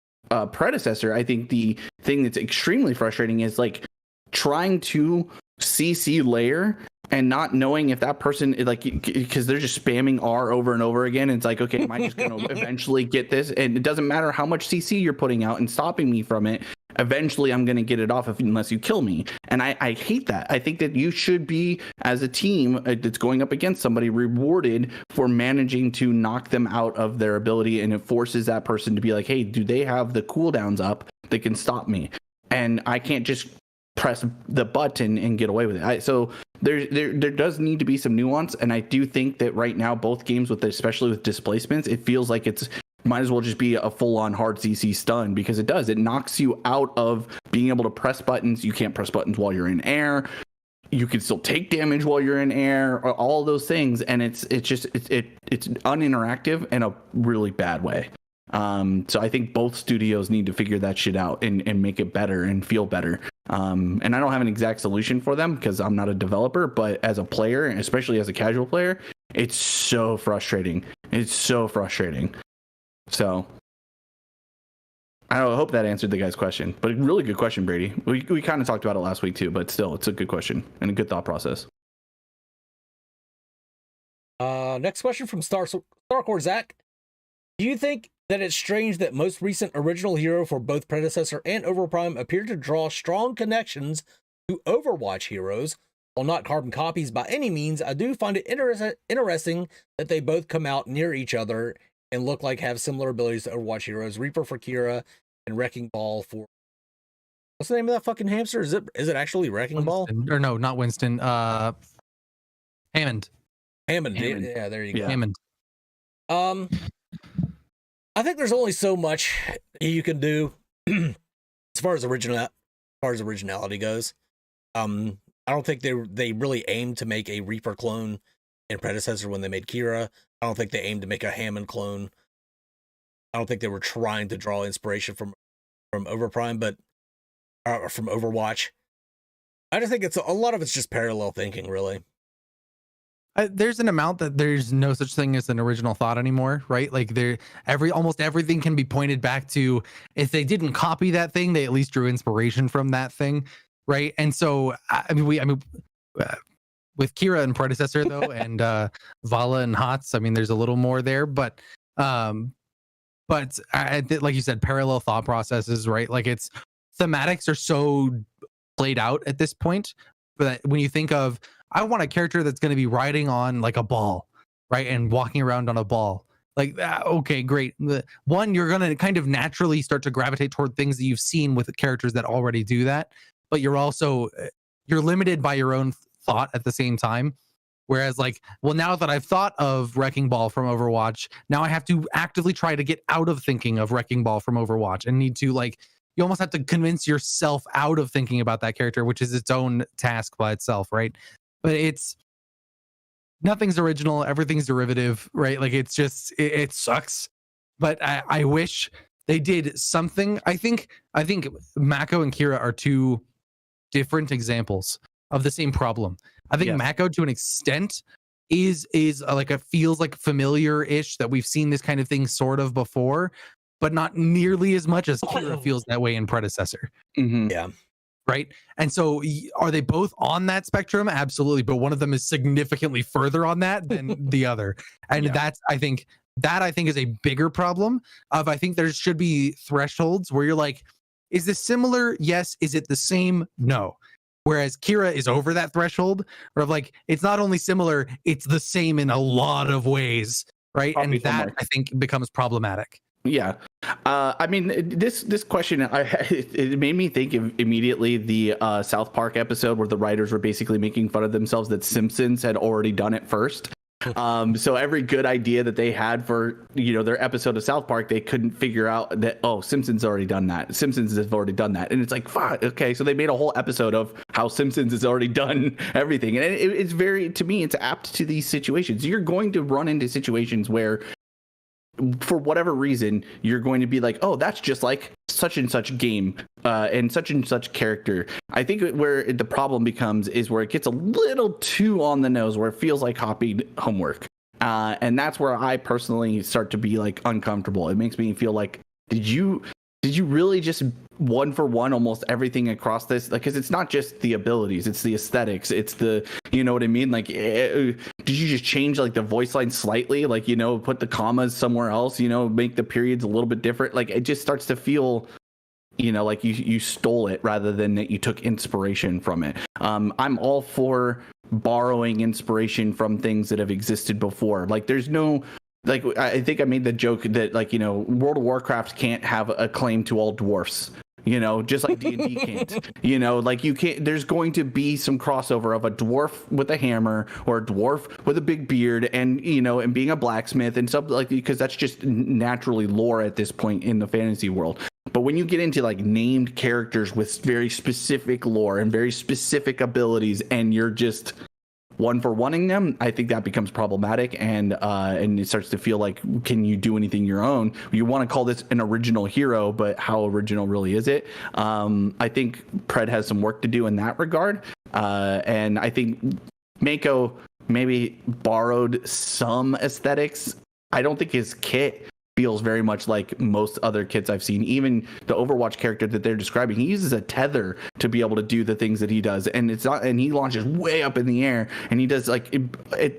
Predecessor, I think the thing that's extremely frustrating is like trying to CC layer and not knowing if that person, like, because they're just spamming R over and over again. And it's like, okay, am I just going to eventually get this? And it doesn't matter how much CC you're putting out and stopping me from it. Eventually, I'm going to get it off unless you kill me. And I hate that. I think that you should be, as a team that's going up against somebody, rewarded for managing to knock them out of their ability. And it forces that person to be like, hey, do they have the cooldowns up that can stop me? And I can't just press the button and get away with it. So there does need to be some nuance, and I do think that right now both games, especially with displacements, it feels like it's might as well just be a full-on hard CC stun, because it knocks you out of being able to press buttons. You can't press buttons while you're in air. You can still take damage while you're in air, or all those things, and it's uninteractive in a really bad way. So I think both studios need to figure that shit out and make it better and feel better. And I don't have an exact solution for them because I'm not a developer, but as a player, and especially as a casual player, it's so frustrating. It's so frustrating. So I hope that answered the guy's question, but a really good question, Brady. We kind of talked about it last week too, but still, it's a good question and a good thought process. Next question from Starcore Zach. Do you think that it's strange that most recent original hero for both Predecessor and Overprime appear to draw strong connections to Overwatch heroes? While not carbon copies by any means, I do find it interesting that they both come out near each other and look like have similar abilities to Overwatch heroes. Reaper for Kira and Wrecking Ball for... What's the name of that fucking hamster? Is it actually Wrecking Ball? Or no, not Winston. Hammond. Yeah, there you go. Hammond. I think there's only so much you can do as far as originality goes. I don't think they really aimed to make a Reaper clone in Predecessor when they made Kira. I don't think they aimed to make a Hammond clone. I don't think they were trying to draw inspiration from Overprime, but from Overwatch. I just think a lot of it's just parallel thinking, really. There's an amount that there's no such thing as an original thought anymore, right? Like almost everything can be pointed back to, if they didn't copy that thing, they at least drew inspiration from that thing, right? And so with Kira and Predecessor though, and Vala and Hots, I mean, there's a little more there, but like you said, parallel thought processes, right? Like thematics are so played out at this point, but when you think of, I want a character that's going to be riding on like a ball, right? And walking around on a ball. Like, okay, great. One, you're going to kind of naturally start to gravitate toward things that you've seen with characters that already do that. But you're limited by your own thought at the same time. Whereas like, well, now that I've thought of Wrecking Ball from Overwatch, now I have to actively try to get out of thinking of Wrecking Ball from Overwatch and need to you almost have to convince yourself out of thinking about that character, which is its own task by itself, right? But nothing's original, everything's derivative, right? Like it's just it sucks. But I wish they did something. I think Maco and Kira are two different examples of the same problem. I think Maco to an extent is feels like familiar-ish, that we've seen this kind of thing sort of before, but not nearly as much as Kira feels that way in Predecessor. Mm-hmm. Yeah. Right. And so are they both on that spectrum? Absolutely. But one of them is significantly further on that than the other. And I think is a bigger problem I think there should be thresholds where you're like, is this similar? Yes. Is it the same? No. Whereas Kira is over that threshold where like, it's not only similar, it's the same in a lot of ways. Right. And that I think becomes problematic. Yeah. I mean, this question, it made me think of immediately the South Park episode where the writers were basically making fun of themselves that Simpsons had already done it first. So every good idea that they had for, their episode of South Park, they couldn't figure out that, Simpsons already done that. Simpsons has already done that. And it's like, fuck, okay. So they made a whole episode of how Simpsons has already done everything. And it's to me, it's apt to these situations. You're going to run into situations where, for whatever reason, you're going to be like, oh, that's just like such and such game and such character. I think where the problem becomes is where it gets a little too on the nose, where it feels like copied homework. And that's where I personally start to be like uncomfortable. It makes me feel like, did you really just one for one almost everything across this? Like, because it's not just the abilities, it's the aesthetics, it's the, you know what I mean? Like, did you just change like the voice line slightly? Like, put the commas somewhere else, make the periods a little bit different. Like, it just starts to feel, like you stole it rather than that you took inspiration from it. I'm all for borrowing inspiration from things that have existed before. Like, there's no, like, I think I made the joke that, like, World of Warcraft can't have a claim to all dwarfs, just like D&D can't, like you can't, there's going to be some crossover of a dwarf with a hammer or a dwarf with a big beard and, and being a blacksmith and stuff like, because that's just naturally lore at this point in the fantasy world. But when you get into like named characters with very specific lore and very specific abilities and you're just one for wanting them, I think that becomes problematic, and it starts to feel like, can you do anything your own? You want to call this an original hero, but how original really is it? I think Pred has some work to do in that regard, and I think Mako maybe borrowed some aesthetics. I don't think his kit feels very much like most other kits I've seen. Even the Overwatch character that they're describing, he uses a tether to be able to do the things that he does, and it's not, and he launches way up in the air, and he does like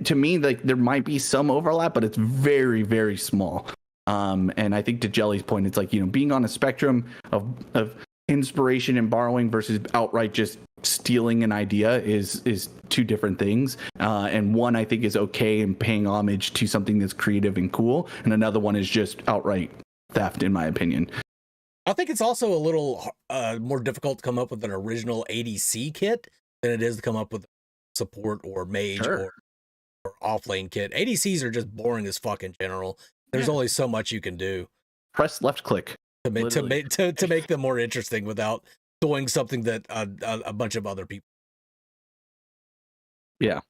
to me, like there might be some overlap, but it's very, very small. And I think to Jelly's point, it's like, being on a spectrum of inspiration and borrowing versus outright just stealing an idea is two different things, and one I think is okay and paying homage to something that's creative and cool, and another one is just outright theft, in my opinion. I think it's also a little more difficult to come up with an original ADC kit than it is to come up with support or mage or offlane kit. ADCs are just boring as fuck in general. There's only so much you can do. Press left click to make them more interesting without doing something that a bunch of other people. Yeah.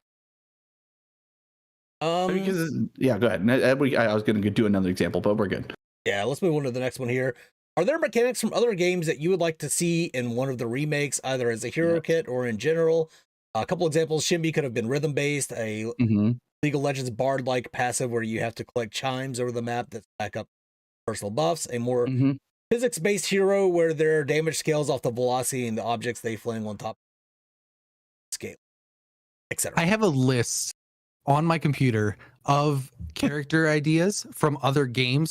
Because go ahead. I was going to do another example, but we're good. Yeah, let's move on to the next one here. Are there mechanics from other games that you would like to see in one of the remakes, either as a hero kit or in general? A couple examples: Shimby could have been rhythm based, a League of Legends Bard like passive where you have to collect chimes over the map that stack up personal buffs, a more physics based hero where their damage scales off the velocity and the objects they fling on top scale, etc. I have a list on my computer of character ideas from other game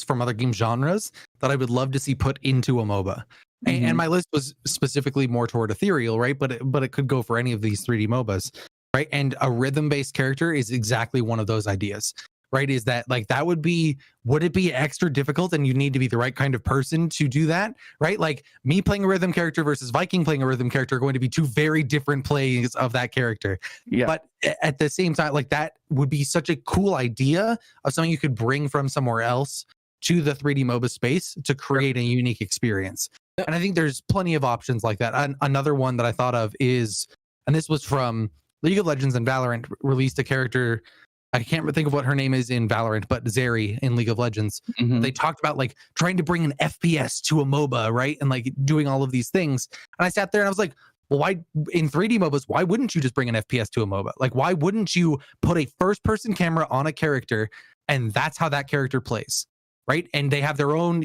genres that I would love to see put into a MOBA. And my list was specifically more toward Ethereal, right? But it could go for any of these 3D MOBAs, right? And a rhythm-based character is exactly one of those ideas, right? Is that like that would it be extra difficult and you need to be the right kind of person to do that, right? Like me playing a rhythm character versus Viking playing a rhythm character are going to be two very different plays of that character. Yeah. But at the same time, like that would be such a cool idea of something you could bring from somewhere else to the 3D MOBA space to create a unique experience. And I think there's plenty of options like that. Another one that I thought of is, and this was from League of Legends and Valorant, released a character, I can't think of what her name is in Valorant, but Zeri in League of Legends. They talked about like trying to bring an FPS to a MOBA, right? And like doing all of these things. And I sat there and I was like, well, why in 3D MOBAs, why wouldn't you just bring an FPS to a MOBA? Like, why wouldn't you put a first person camera on a character and that's how that character plays, right? And they have their own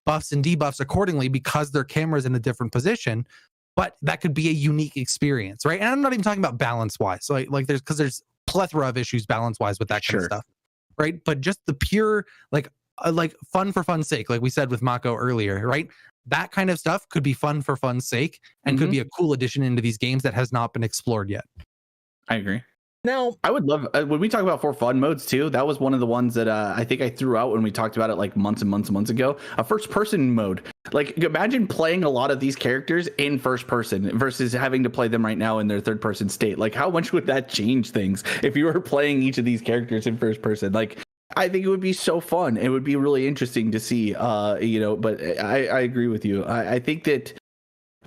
buffs and debuffs accordingly because their camera's in a different position, but that could be a unique experience, right? And I'm not even talking about balance wise. So like there's plethora of issues balance wise with that kind of stuff, right? But just the pure like fun for fun's sake, like we said with Maco earlier, right? That kind of stuff could be fun for fun's sake and could be a cool addition into these games that has not been explored yet. I agree. Now, I would love when we talk about for fun modes too. That was one of the ones that I think I threw out when we talked about it like months and months ago. A first person mode. Like imagine playing a lot of these characters in first person versus having to play them right now in their third person state. Like how much would that change things if you were playing each of these characters in first person? Like I think it would be so fun. It would be really interesting to see. But I agree with you. I think that.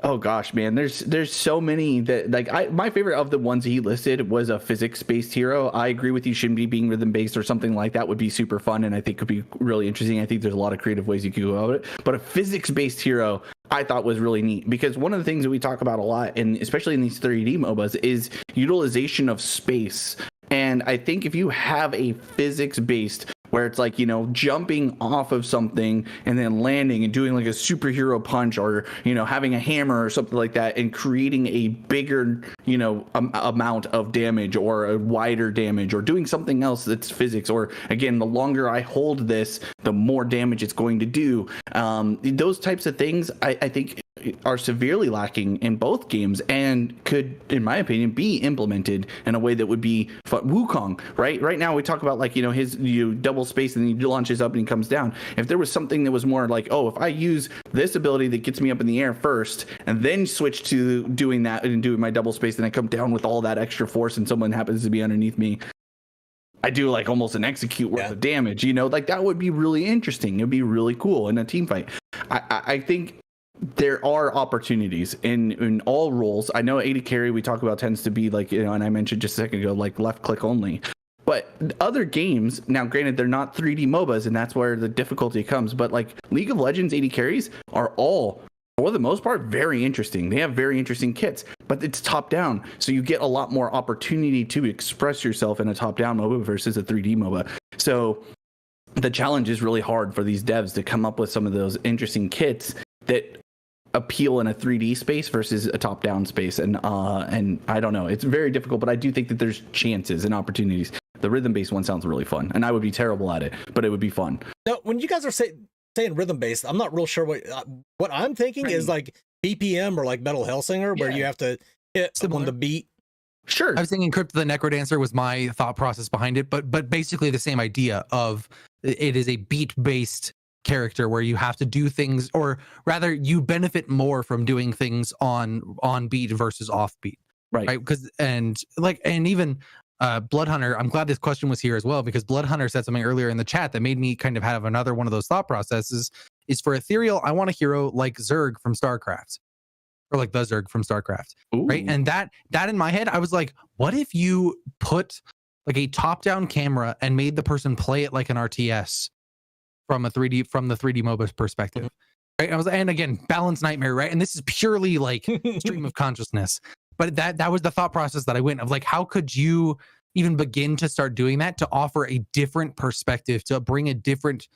Oh gosh, man, there's so many that like my favorite of the ones he listed was a physics-based hero. I agree with you, Shimby being rhythm-based or something like that would be super fun and I think could be really interesting. I think there's a lot of creative ways you could go about it. But a physics-based hero I thought was really neat because one of the things that we talk about a lot, and especially in these 3D MOBAs, is utilization of space. And I think if you have a physics-based where it's like, jumping off of something and then landing and doing like a superhero punch or, having a hammer or something like that and creating a bigger, amount of damage or a wider damage or doing something else that's physics. Or again, the longer I hold this, the more damage it's going to do. Those types of things, I think are severely lacking in both games and could, in my opinion, be implemented in a way that would be fun. Wukong, right? Right now we talk about like, you double space and then he launches up and he comes down. If there was something that was more like, oh, if I use this ability that gets me up in the air first and then switch to doing that and doing my double space and I come down with all that extra force and someone happens to be underneath me, I do like almost an execute worth of damage, like that would be really interesting. It'd be really cool in a team fight. I think there are opportunities in all roles. I know AD carry we talk about tends to be like, and I mentioned just a second ago, like left click only. But other games, now granted, they're not 3D MOBAs, and that's where the difficulty comes. But like League of Legends AD carries are all, for the most part, very interesting. They have very interesting kits, but it's top down. So you get a lot more opportunity to express yourself in a top down MOBA versus a 3D MOBA. So the challenge is really hard for these devs to come up with some of those interesting kits that appeal in a 3D space versus a top-down space, and I don't know, it's very difficult, but I do think that there's chances and opportunities. The rhythm-based one sounds really fun, and I would be terrible at it, but it would be fun. Now, when you guys are saying rhythm-based, I'm not real sure what I'm thinking is like BPM or like Metal Hellsinger, where you have to hit on the beat. Sure. I was thinking Crypt the Necrodancer was my thought process behind it, but basically the same idea of it is a beat-based character where you have to do things, or rather you benefit more from doing things on beat versus off beat, right? Because and even Bloodhunter, I'm glad this question was here as well, because Bloodhunter said something earlier in the chat that made me kind of have another one of those thought processes. Is for Ethereal, I want a hero like Zerg from StarCraft, or like the Zerg from StarCraft. Ooh. Right? And that in my head, I was like, what if you put like a top-down camera and made the person play it like an RTS from the 3D MOBA perspective, Right? And again, balance nightmare, right? And this is purely like stream of consciousness. But that was the thought process that I went of like, how could you even begin to start doing that to offer a different perspective, to bring a different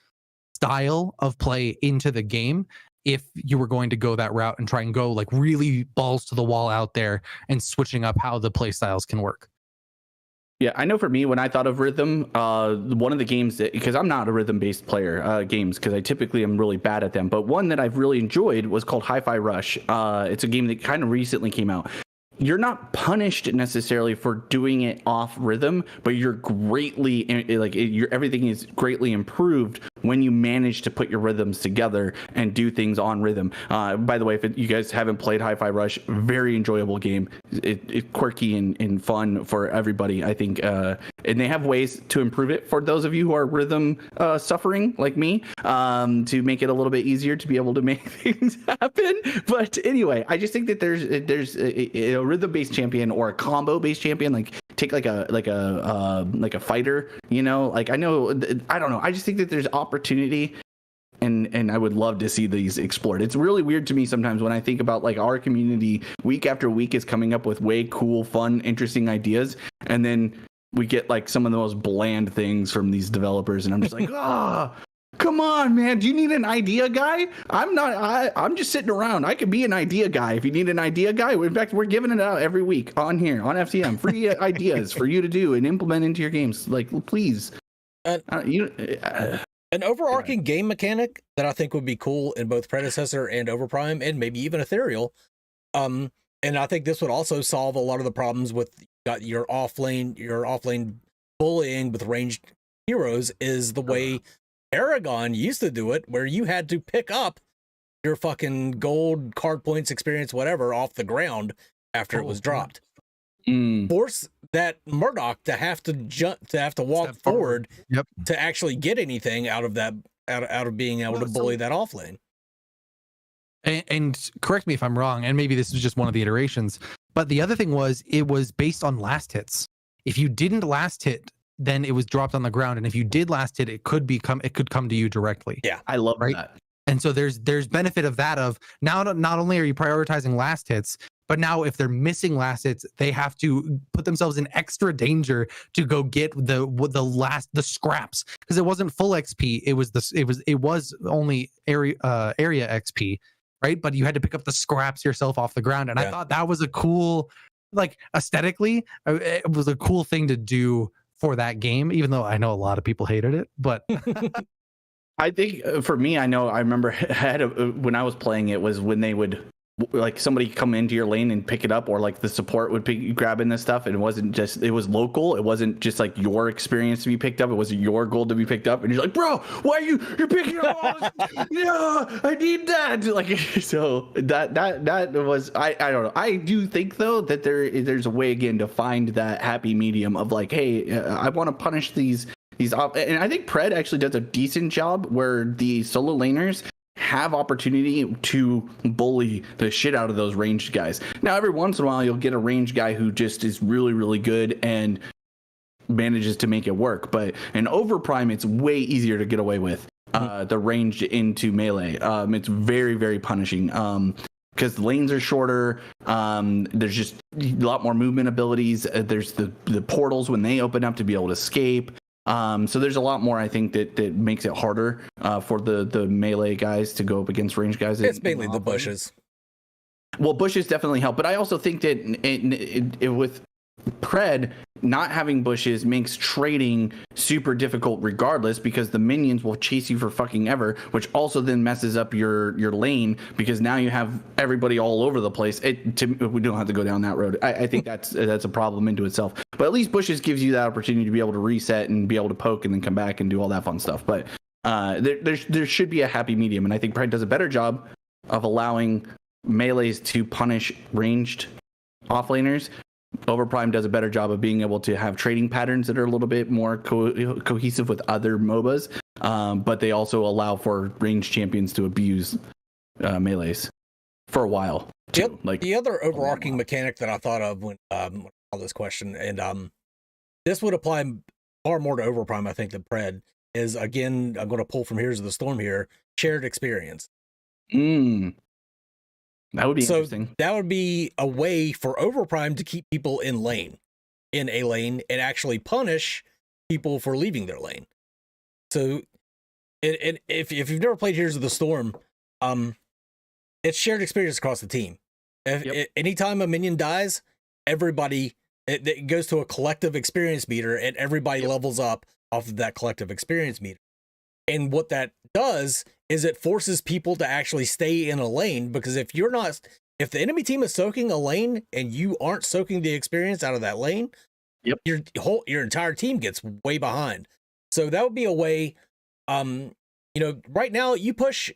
style of play into the game if you were going to go that route and try and go like really balls to the wall out there and switching up how the play styles can work. Yeah, I know for me, when I thought of rhythm, one of the games that, because I'm not a rhythm-based player, games, because I typically am really bad at them, but one that I've really enjoyed was called Hi-Fi Rush. It's a game that kind of recently came out. You're not punished necessarily for doing it off rhythm, but you're greatly everything is greatly improved when you manage to put your rhythms together and do things on rhythm. By the way, if you guys haven't played Hi-Fi Rush, very enjoyable game. It's quirky and fun for everybody, I think. And they have ways to improve it for those of you who are rhythm suffering like me, to make it a little bit easier to be able to make things happen. But anyway, I just think that there's a rhythm-based champion or a combo-based champion, like take like a fighter, you know, like I don't know. I just think that there's opportunity, and I would love to see these explored. It's really weird to me sometimes when I think about like our community week after week is coming up with way cool, fun, interesting ideas, and then we get like some of the most bland things from these developers, and I'm just like, come on, man. Do you need an idea guy? I'm just sitting around. I could be an idea guy if you need an idea guy. In fact, we're giving it out every week on here on FTM. Free ideas for you to do and implement into your games. Like, please. An overarching game mechanic that I think would be cool in both Predecessor and Overprime, and maybe even Ethereal. And I think this would also solve a lot of the problems with your offlane bullying with ranged heroes, is the way Aragon used to do it, where you had to pick up your fucking gold, card points, experience, whatever, off the ground after it was dropped. Force that Murdoch to have to walk forward to actually get anything out of that, out of being able to bully that offlane. And correct me if I'm wrong, and maybe this is just one of the iterations, but the other thing was it was based on last hits. If you didn't last hit, then it was dropped on the ground, and if you did last hit, it could come to you directly. Yeah, I love that. And so there's benefit of that, of now not only are you prioritizing last hits, but now if they're missing last hits, they have to put themselves in extra danger to go get the scraps, because it wasn't full XP. It was only area XP, right? But you had to pick up the scraps yourself off the ground, and I thought that was a cool, like aesthetically, it was a cool thing to do for that game, even though I know a lot of people hated it. But I think for me, I remember when I was playing it was when they would, like, somebody come into your lane and pick it up, or like the support would pick grabbing this stuff, and it was local. It wasn't just like your experience to be picked up. It wasn't your gold to be picked up, and you're like, bro, why you're picking up all this? Yeah, I need that. Like, so that was, I don't know. I do think though that there's a way again to find that happy medium of like, hey, I want to punish these off, and I think Pred actually does a decent job where the solo laners have opportunity to bully the shit out of those ranged guys. Now, every once in a while, you'll get a ranged guy who just is really, really good and manages to make it work. But in Overprime, it's way easier to get away with the ranged into melee. It's very, very punishing. Because the lanes are shorter, there's just a lot more movement abilities. There's the portals when they open up to be able to escape. So there's a lot more, I think, that makes it harder for the melee guys to go up against ranged guys. It's mainly the bushes. Well, bushes definitely help, but I also think that with Pred, not having bushes makes trading super difficult regardless, because the minions will chase you for fucking ever, which also then messes up your lane, because now you have everybody all over the place. We don't have to go down that road. I think that's a problem into itself. But at least bushes gives you that opportunity to be able to reset and be able to poke and then come back and do all that fun stuff. But there should be a happy medium, and I think Pred does a better job of allowing melees to punish ranged offlaners. Overprime does a better job of being able to have trading patterns that are a little bit more cohesive with other MOBAs, but they also allow for ranged champions to abuse melees for a while. Too. The other overarching mechanic that I thought of when I saw this question, and this would apply far more to Overprime, I think, than Pred, is, again, I'm going to pull from Here's the Storm here, shared experience. Mm, that would be So interesting. that would be a way for Overprime to keep people in a lane, and actually punish people for leaving their lane. So, if you've never played Heroes of the Storm, it's shared experience across the team. Anytime a minion dies, everybody it goes to a collective experience meter, and everybody levels up off of that collective experience meter. And what that does is it forces people to actually stay in a lane, because if the enemy team is soaking a lane and you aren't soaking the experience out of that lane, your entire team gets way behind. So that would be a way. Right now you push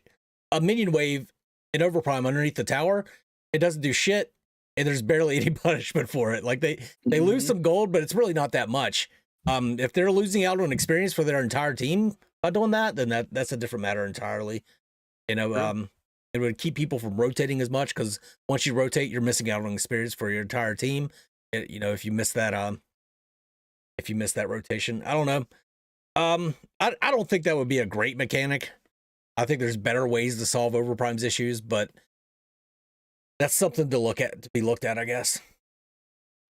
a minion wave in Overprime underneath the tower, it doesn't do shit, and there's barely any punishment for it. Like they lose some gold, but it's really not that much. If they're losing out on experience for their entire team by doing that, then that's a different matter entirely. It would keep people from rotating as much, because once you rotate, you're missing out on experience for your entire team. If you miss that rotation, I don't know. I don't think that would be a great mechanic. I think there's better ways to solve Overprime's issues, but that's something to be looked at, I guess.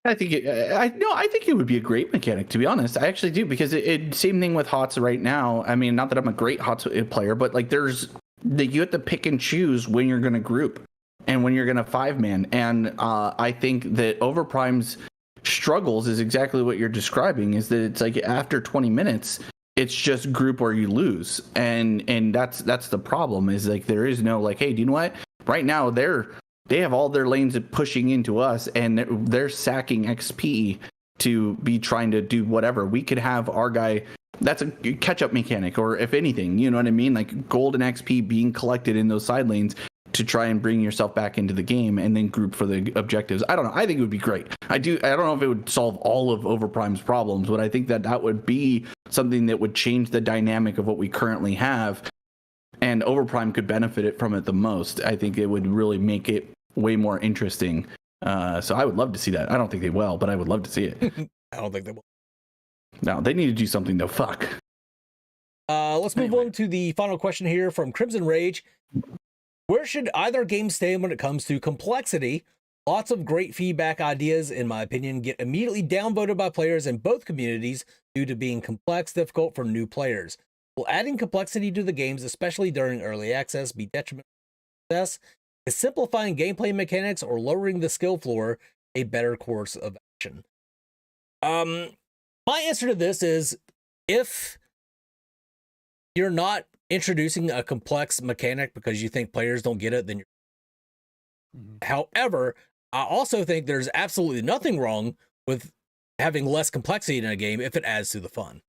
I think it would be a great mechanic, to be honest. I actually do, because it same thing with HOTS right now. I mean, not that I'm a great HOTS player, but like you have to pick and choose when you're going to group and when you're going to 5-man. And I think that Overprime's struggles is exactly what you're describing, is that it's like after 20 minutes, it's just group or you lose. And that's the problem, is like there is no like, hey, do you know what? Right now they have all their lanes pushing into us, and they're sacking XP to be trying to do whatever. We could have our guy. That's a catch-up mechanic, or if anything, you know what I mean? Like gold and XP being collected in those side lanes to try and bring yourself back into the game, and then group for the objectives. I don't know. I think it would be great. I don't know if it would solve all of Overprime's problems, but I think that would be something that would change the dynamic of what we currently have, and Overprime could benefit from it the most. I think it would really make it way more interesting. So I would love to see that. I don't think they will, but I would love to see it. I don't think they will. No, they need to do something though. Fuck. Let's move on to the final question here from Crimson Rage. Where should either game stand when it comes to complexity? Lots of great feedback ideas, in my opinion, get immediately downvoted by players in both communities due to being complex, difficult for new players. Will adding complexity to the games, especially during early access, be detrimental to success? Is simplifying gameplay mechanics or lowering the skill floor a better course of action? My answer to this is, if you're not introducing a complex mechanic because you think players don't get it, then However, I also think there's absolutely nothing wrong with having less complexity in a game if it adds to the fun.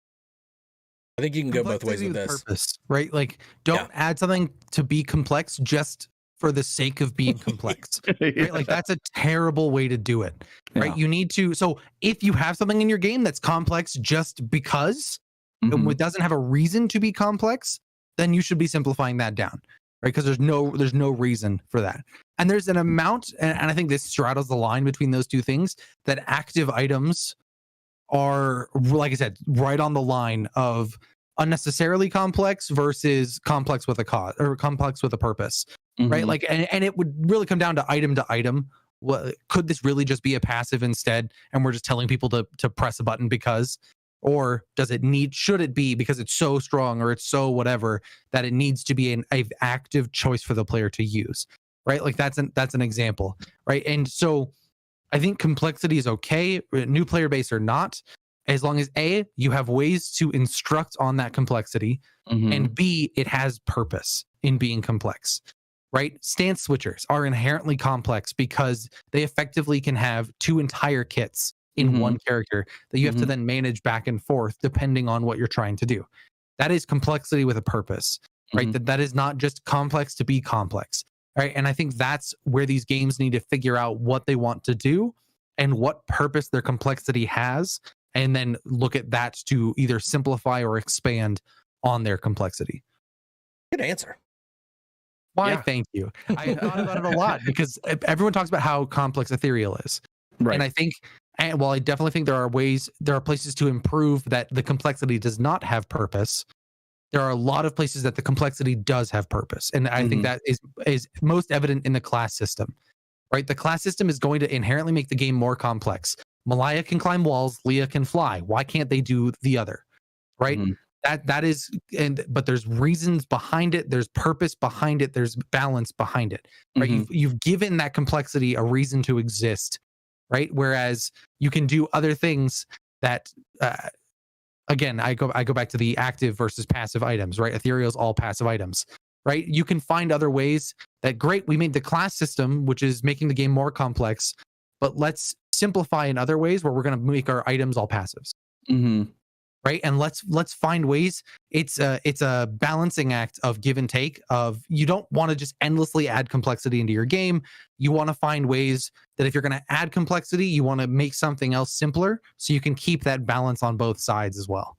I think you can go both ways with this. Purpose, right? Like, don't add something to be complex just for the sake of being complex. Right? Like, that's a terrible way to do it. Right? You need to. So if you have something in your game that's complex just because it doesn't have a reason to be complex, then you should be simplifying that down. Right? Because there's no reason for that. And there's an amount, and I think this straddles the line between those two things, that active items are, like I said, right on the line of unnecessarily complex versus complex with a cause or complex with a purpose. Right? Like, and it would really come down to item. What could this really just be a passive instead? And we're just telling people to press a button because, or should it be because it's so strong or it's so whatever that it needs to be an active choice for the player to use, right? Like that's an example, right? And so I think complexity is okay, new player base or not, as long as A, you have ways to instruct on that complexity, and B, it has purpose in being complex. Right? Stance switchers are inherently complex because they effectively can have two entire kits in one character that you have to then manage back and forth depending on what you're trying to do. That is complexity with a purpose, right? That is not just complex to be complex, right? And I think that's where these games need to figure out what they want to do and what purpose their complexity has, and then look at that to either simplify or expand on their complexity. Good answer. Why? Yeah. Thank you. I thought about it a lot because everyone talks about how complex Ethereal is. Right. And I think, while I definitely think there are places to improve that the complexity does not have purpose, there are a lot of places that the complexity does have purpose. And I think that is most evident in the class system, right? The class system is going to inherently make the game more complex. Malaya can climb walls, Leah can fly. Why can't they do the other? Right? That is, but there's reasons behind it, there's purpose behind it, there's balance behind it. Right? You've given that complexity a reason to exist, right? Whereas you can do other things that again, I go back to the active versus passive items, right? Ethereal's all passive items, right? You can find other ways that, great, we made the class system, which is making the game more complex, but let's simplify in other ways where we're going to make our items all passives. Right? And let's find ways. It's a balancing act of give and take. Of, you don't want to just endlessly add complexity into your game. You want to find ways that if you're going to add complexity, you want to make something else simpler, so you can keep that balance on both sides as well.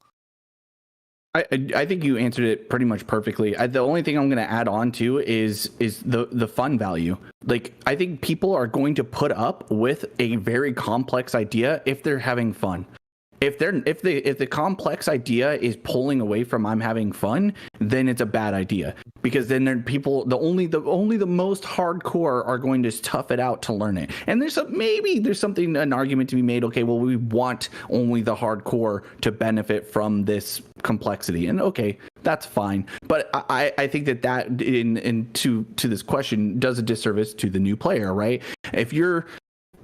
I think you answered it pretty much perfectly. The only thing I'm going to add on to is the fun value. Like, I think people are going to put up with a very complex idea if they're having fun. If the complex idea is pulling away from I'm having fun, then it's a bad idea, because then only the most hardcore are going to tough it out to learn it. And there's an argument to be made. Okay, well, we want only the hardcore to benefit from this complexity, and okay, that's fine. But I think that to this question does a disservice to the new player, right? If you're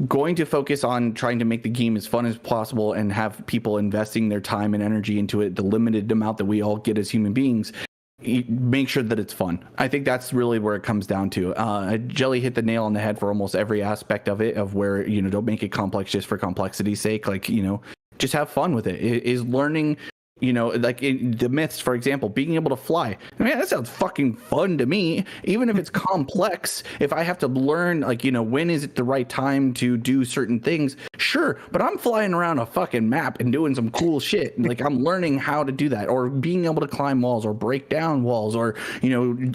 going to focus on trying to make the game as fun as possible and have people investing their time and energy into it, the limited amount that we all get as human beings, make sure that it's fun. I think that's really where it comes down to. Jelly hit the nail on the head for almost every aspect of it, of where, don't make it complex just for complexity's sake. Like, just have fun with it. Is learning, like in the myths, for example, being able to fly. I mean, that sounds fucking fun to me. Even if it's complex, if I have to learn, like, when is it the right time to do certain things? Sure, but I'm flying around a fucking map and doing some cool shit. Like, I'm learning how to do that, or being able to climb walls, or break down walls, or,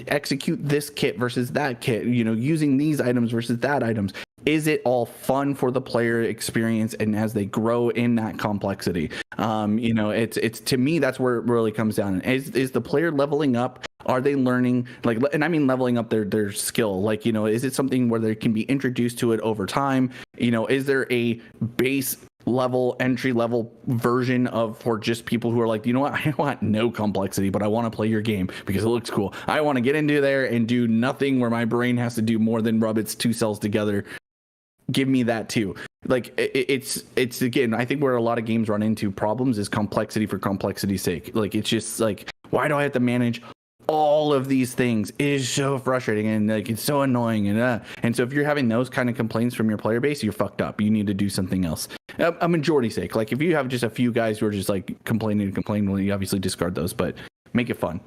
execute this kit versus that kit, using these items versus that items. Is it all fun for the player experience, and as they grow in that complexity? It's to me, that's where it really comes down. Is the player leveling up? Are they learning, like, and I mean leveling up their skill? Like, is it something where they can be introduced to it over time? Is there a base level, entry level version for just people who are like, I want no complexity, but I want to play your game because it looks cool. I want to get into there and do nothing where my brain has to do more than rub its two cells together. Give me that too. Like, it's again, I think where a lot of games run into problems is complexity for complexity's sake. Like, it's just like, why do I have to manage all of these things? It is so frustrating, and like, it's so annoying, and so if you're having those kind of complaints from your player base, you're fucked up. You need to do something else. A majority's sake. Like, if you have just a few guys who are just like complaining, well, you obviously discard those, but make it fun.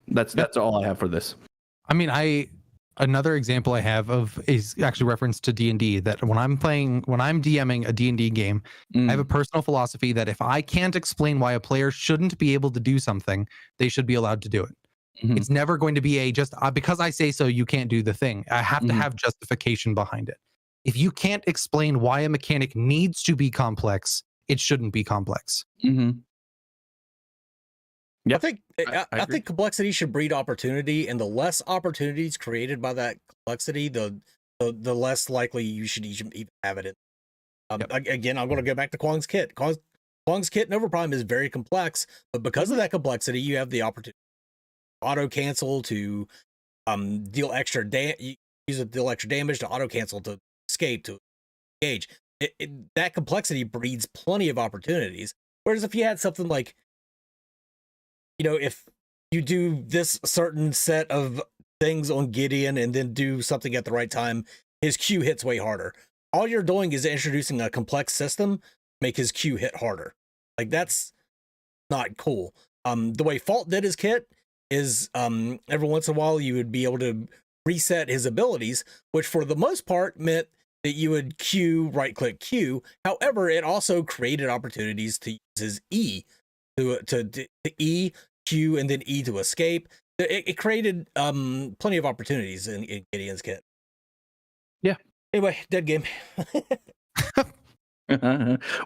That's all I have for this. I mean, another example I have of is actually reference to D&D, that when I'm DMing a D&D game, I have a personal philosophy that if I can't explain why a player shouldn't be able to do something, they should be allowed to do it. It's never going to be just because I say so, you can't do the thing. I have to have justification behind it. If you can't explain why a mechanic needs to be complex, it shouldn't be complex. Yep. I think complexity should breed opportunity, and the less opportunities created by that complexity, the less likely you should even have it in. Again, I'm going to go back to Kwong's kit. Kwong's kit in Overprime is very complex, but because of that complexity, you have the opportunity to auto cancel, to deal extra damage to auto cancel, to escape, to engage. That complexity breeds plenty of opportunities. Whereas if you had something like, if you do this certain set of things on Gideon and then do something at the right time, his Q hits way harder. All you're doing is introducing a complex system to make his Q hit harder. Like, that's not cool. The way Fault did his kit is every once in a while you would be able to reset his abilities, which for the most part meant that you would Q, right click Q. However, it also created opportunities to use his E to E, Q, and then E to escape. It created plenty of opportunities in Gideon's kit. Yeah. Anyway, dead game.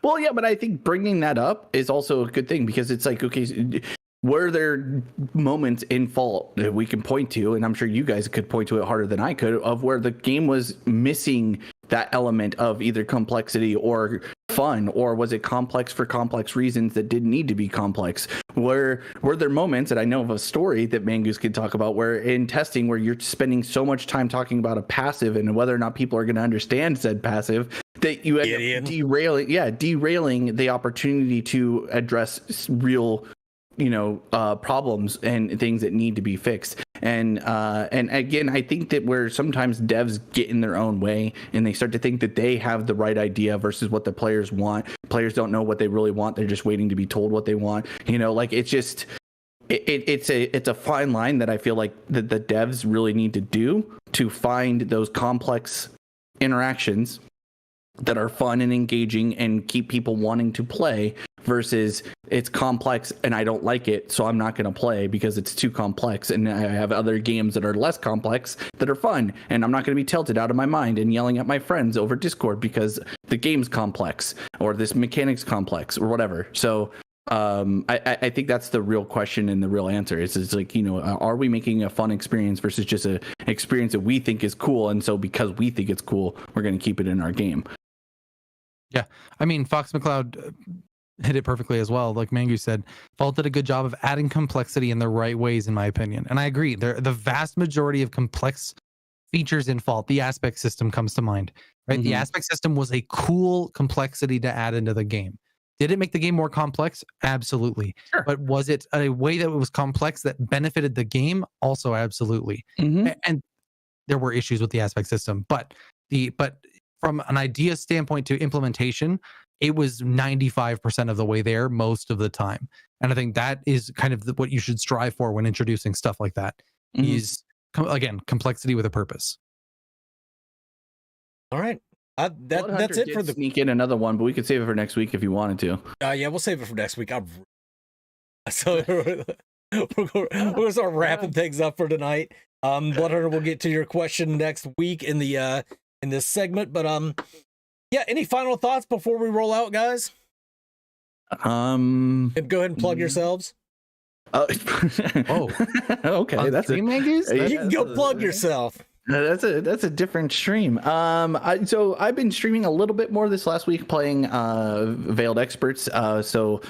Well, yeah, but I think bringing that up is also a good thing, because it's like, okay, were there moments in Fault that we can point to, and I'm sure you guys could point to it harder than I could, of where the game was missing that element of either complexity or fun, or was it complex for complex reasons that didn't need to be complex? Were there moments, and I know of a story that Mangoose could talk about, where in testing where you're spending so much time talking about a passive and whether or not people are going to understand said passive that you end up derailing the opportunity to address real problems and things that need to be fixed. And again, I think that where sometimes devs get in their own way and they start to think that they have the right idea versus what the players want. Players don't know what they really want. They're just waiting to be told what they want. It's just it's a fine line that I feel like the devs really need to do to find those complex interactions that are fun and engaging and keep people wanting to play, versus it's complex and I don't like it, so I'm not going to play because it's too complex, and I have other games that are less complex that are fun, and I'm not going to be tilted out of my mind and yelling at my friends over Discord because the game's complex or this mechanic's complex or whatever. So I think that's the real question, and the real answer is like, are we making a fun experience versus just an experience that we think is cool, and so because we think it's cool, we're going to keep it in our game. Yeah, I mean, Fox McCloud hit it perfectly as well. Like Mangu said, Vault did a good job of adding complexity in the right ways, in my opinion. And I agree. The vast majority of complex features in Vault, the aspect system comes to mind, right? The aspect system was a cool complexity to add into the game. Did it make the game more complex? Absolutely. Sure. But was it a way that it was complex that benefited the game? Also, absolutely. And there were issues with the aspect system, but from an idea standpoint to implementation, it was 95% of the way there most of the time. And I think that is kind of what you should strive for when introducing stuff like that, is, again, complexity with a purpose. All right. That's it for the sneak in another one, but we could save it for next week if you wanted to. Yeah, we'll save it for next week. So we're going to start wrapping things up for tonight. Bloodhunter, we'll get to your question next week in this segment, but yeah, any final thoughts before we roll out, guys? And go ahead and plug yourselves. Okay, that's it. You can go plug yourself. That's a different stream. So I've been streaming a little bit more this last week, playing Veiled Experts. So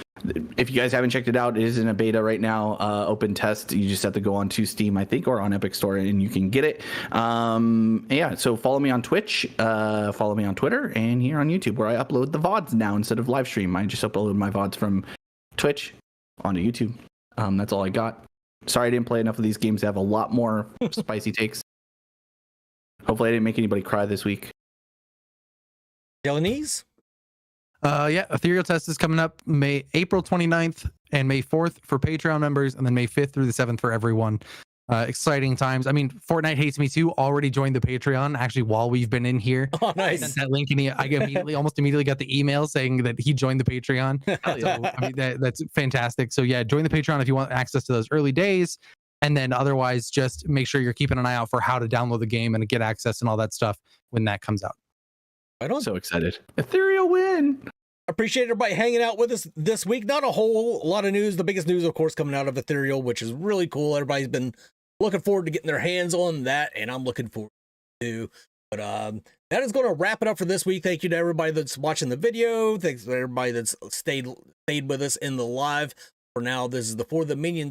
if you guys haven't checked it out, it is in a beta right now, open test. You just have to go on to Steam, I think, or on Epic Store, and you can get it. Yeah, so follow me on Twitch, follow me on Twitter, and here on YouTube, where I upload the VODs now instead of live stream. I just upload my VODs from Twitch onto YouTube. That's all I got. Sorry I didn't play enough of these games to have a lot more spicy takes. Hopefully I didn't make anybody cry this week. Delanese? Yeah, Ethereal test is coming up April 29th and May 4th for Patreon members, and then May 5th through the 7th for everyone. Exciting times. I mean, Fortnite Hates Me Too already joined the Patreon actually while we've been in here. Oh, nice. I sent that link, and I almost immediately got the email saying that he joined the Patreon. So, I mean, that's fantastic. So yeah, join the Patreon if you want access to those early days. And then otherwise, just make sure you're keeping an eye out for how to download the game and get access and all that stuff when that comes out. I'm so excited. Ethereal win. Appreciate everybody hanging out with us this week. Not a whole lot of news. The biggest news, of course, coming out of Ethereal, which is really cool. Everybody's been looking forward to getting their hands on that, and I'm looking forward to. But that is going to wrap it up for this week. Thank you to everybody that's watching the video. Thanks to everybody that's stayed with us in the live. For now, this is the For the Minions